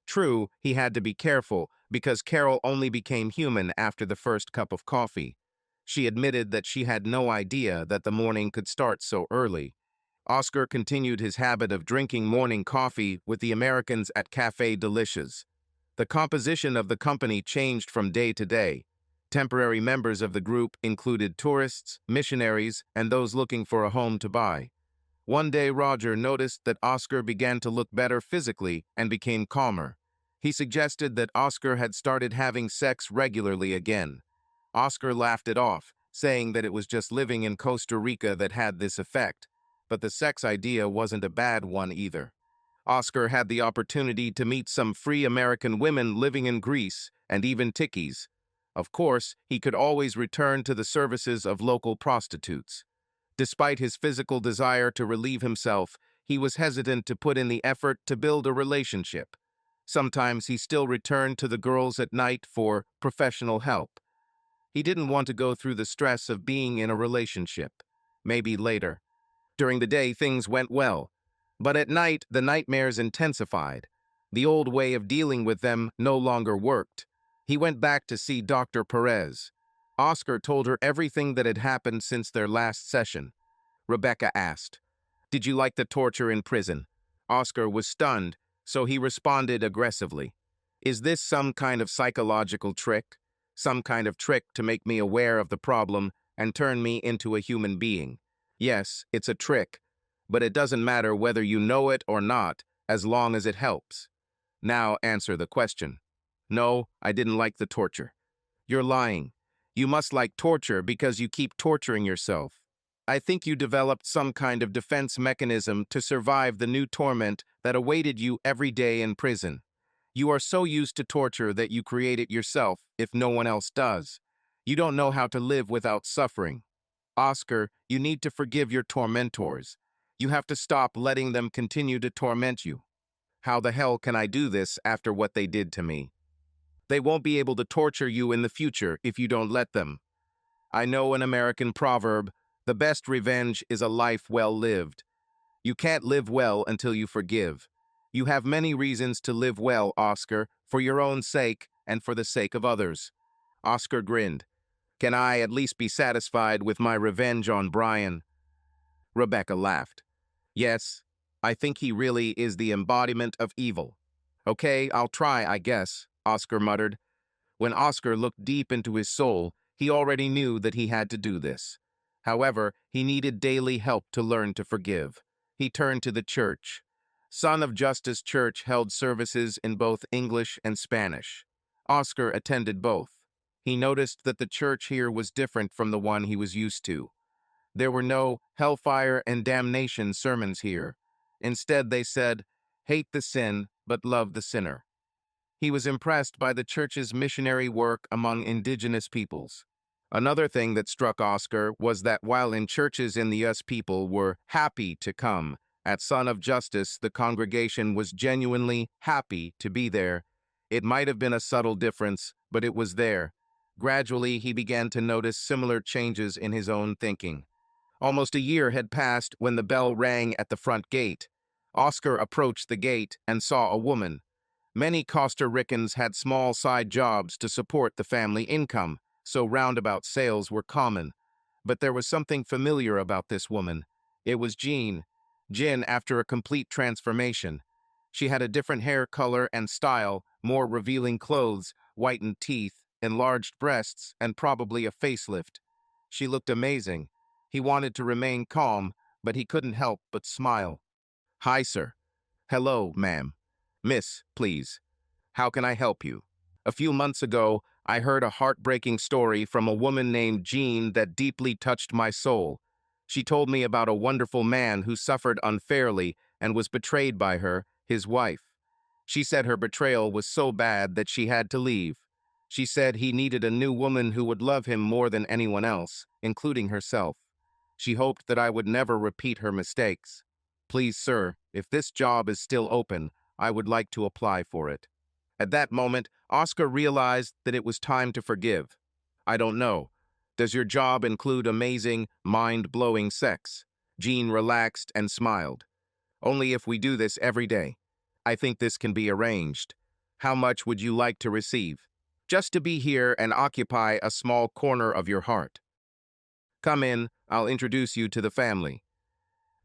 True, he had to be careful because Carol only became human after the first cup of coffee. She admitted that she had no idea that the morning could start so early. Oscar continued his habit of drinking morning coffee with the Americans at Café Delicious. The composition of the company changed from day to day. Temporary members of the group included tourists, missionaries, and those looking for a home to buy. One day, Roger noticed that Oscar began to look better physically and became calmer. He suggested that Oscar had started having sex regularly again. Oscar laughed it off, saying that it was just living in Costa Rica that had this effect. But the sex idea wasn't a bad one either. Oscar had the opportunity to meet some free American women living in Greece and even Tikis. Of course, he could always return to the services of local prostitutes. Despite his physical desire to relieve himself, he was hesitant to put in the effort to build a relationship. Sometimes he still returned to the girls at night for professional help. He didn't want to go through the stress of being in a relationship. Maybe later. During the day, things went well. But at night, the nightmares intensified. The old way of dealing with them no longer worked. He went back to see Dr. Perez. Oscar told her everything that had happened since their last session. Rebecca asked, Did you like the torture in prison? Oscar was stunned, so he responded aggressively. Is this some kind of psychological trick? Some kind of trick to make me aware of the problem and turn me into a human being? Yes, it's a trick, but it doesn't matter whether you know it or not, as long as it helps. Now answer the question. No, I didn't like the torture. You're lying. You must like torture because you keep torturing yourself. I think you developed some kind of defense mechanism to survive the new torment that awaited you every day in prison. You are so used to torture that you create it yourself if no one else does. You don't know how to live without suffering. Oscar, you need to forgive your tormentors. You have to stop letting them continue to torment you. How the hell can I do this after what they did to me? They won't be able to torture you in the future if you don't let them. I know an American proverb, the best revenge is a life well lived. You can't live well until you forgive. You have many reasons to live well, Oscar, for your own sake and for the sake of others. Oscar grinned. Can I at least be satisfied with my revenge on Brian? Rebecca laughed. Yes, I think he really is the embodiment of evil. Okay, I'll try, I guess, Oscar muttered. When Oscar looked deep into his soul, he already knew that he had to do this. However, he needed daily help to learn to forgive. He turned to the church. Son of Justice Church held services in both English and Spanish. Oscar attended both. He noticed that the church here was different from the one he was used to. There were no hellfire and damnation sermons here. Instead, they said, hate the sin, but love the sinner. He was impressed by the church's missionary work among indigenous peoples. Another thing that struck Oscar was that while in churches in the US people were happy to come, at Son of Justice the congregation was genuinely happy to be there. It might have been a subtle difference, but it was there. Gradually, he began to notice similar changes in his own thinking. Almost a year had passed when the bell rang at the front gate. Oscar approached the gate and saw a woman. Many Costa Ricans had small side jobs to support the family income, so roundabout sales were common. But there was something familiar about this woman. It was Jean. Jin after a complete transformation. She had a different hair color and style, more revealing clothes, whitened teeth, enlarged breasts, and probably a facelift. She looked amazing. He wanted to remain calm, but he couldn't help but smile. Hi, sir. Hello, ma'am. Miss, please. How can I help you? A few months ago, I heard a heartbreaking story from a woman named Jean that deeply touched my soul. She told me about a wonderful man who suffered unfairly and was betrayed by her, his wife. She said her betrayal was so bad that she had to leave. She said he needed a new woman who would love him more than anyone else, including herself. She hoped that I would never repeat her mistakes. Please, sir, if this job is still open, I would like to apply for it. At that moment, Oscar realized that it was time to forgive. I don't know. Does your job include amazing, mind-blowing sex? Jean relaxed and smiled. Only if we do this every day. I think this can be arranged. How much would you like to receive? Just to be here and occupy a small corner of your heart. Come in, I'll introduce you to the family.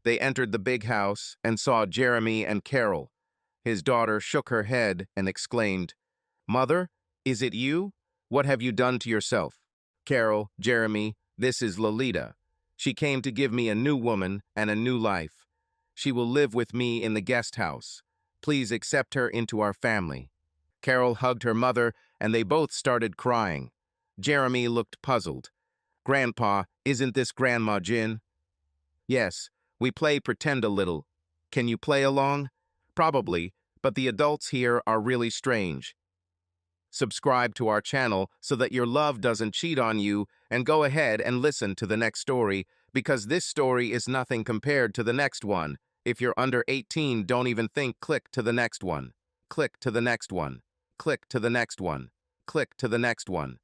They entered the big house and saw Jeremy and Carol. His daughter shook her head and exclaimed, Mother, is it you? What have you done to yourself? Carol, Jeremy, this is Lolita. She came to give me a new woman and a new life. She will live with me in the guest house. Please accept her into our family. Carol hugged her mother, and they both started crying. Jeremy looked puzzled. Grandpa, isn't this Grandma Jin? Yes, we play pretend a little. Can you play along? Probably, but the adults here are really strange. Subscribe to our channel so that your love doesn't cheat on you, and go ahead and listen to the next story, because this story is nothing compared to the next one. If you're under 18, don't even think. Click to the next one. Click to the next one. Click to the next one. Click to the next one.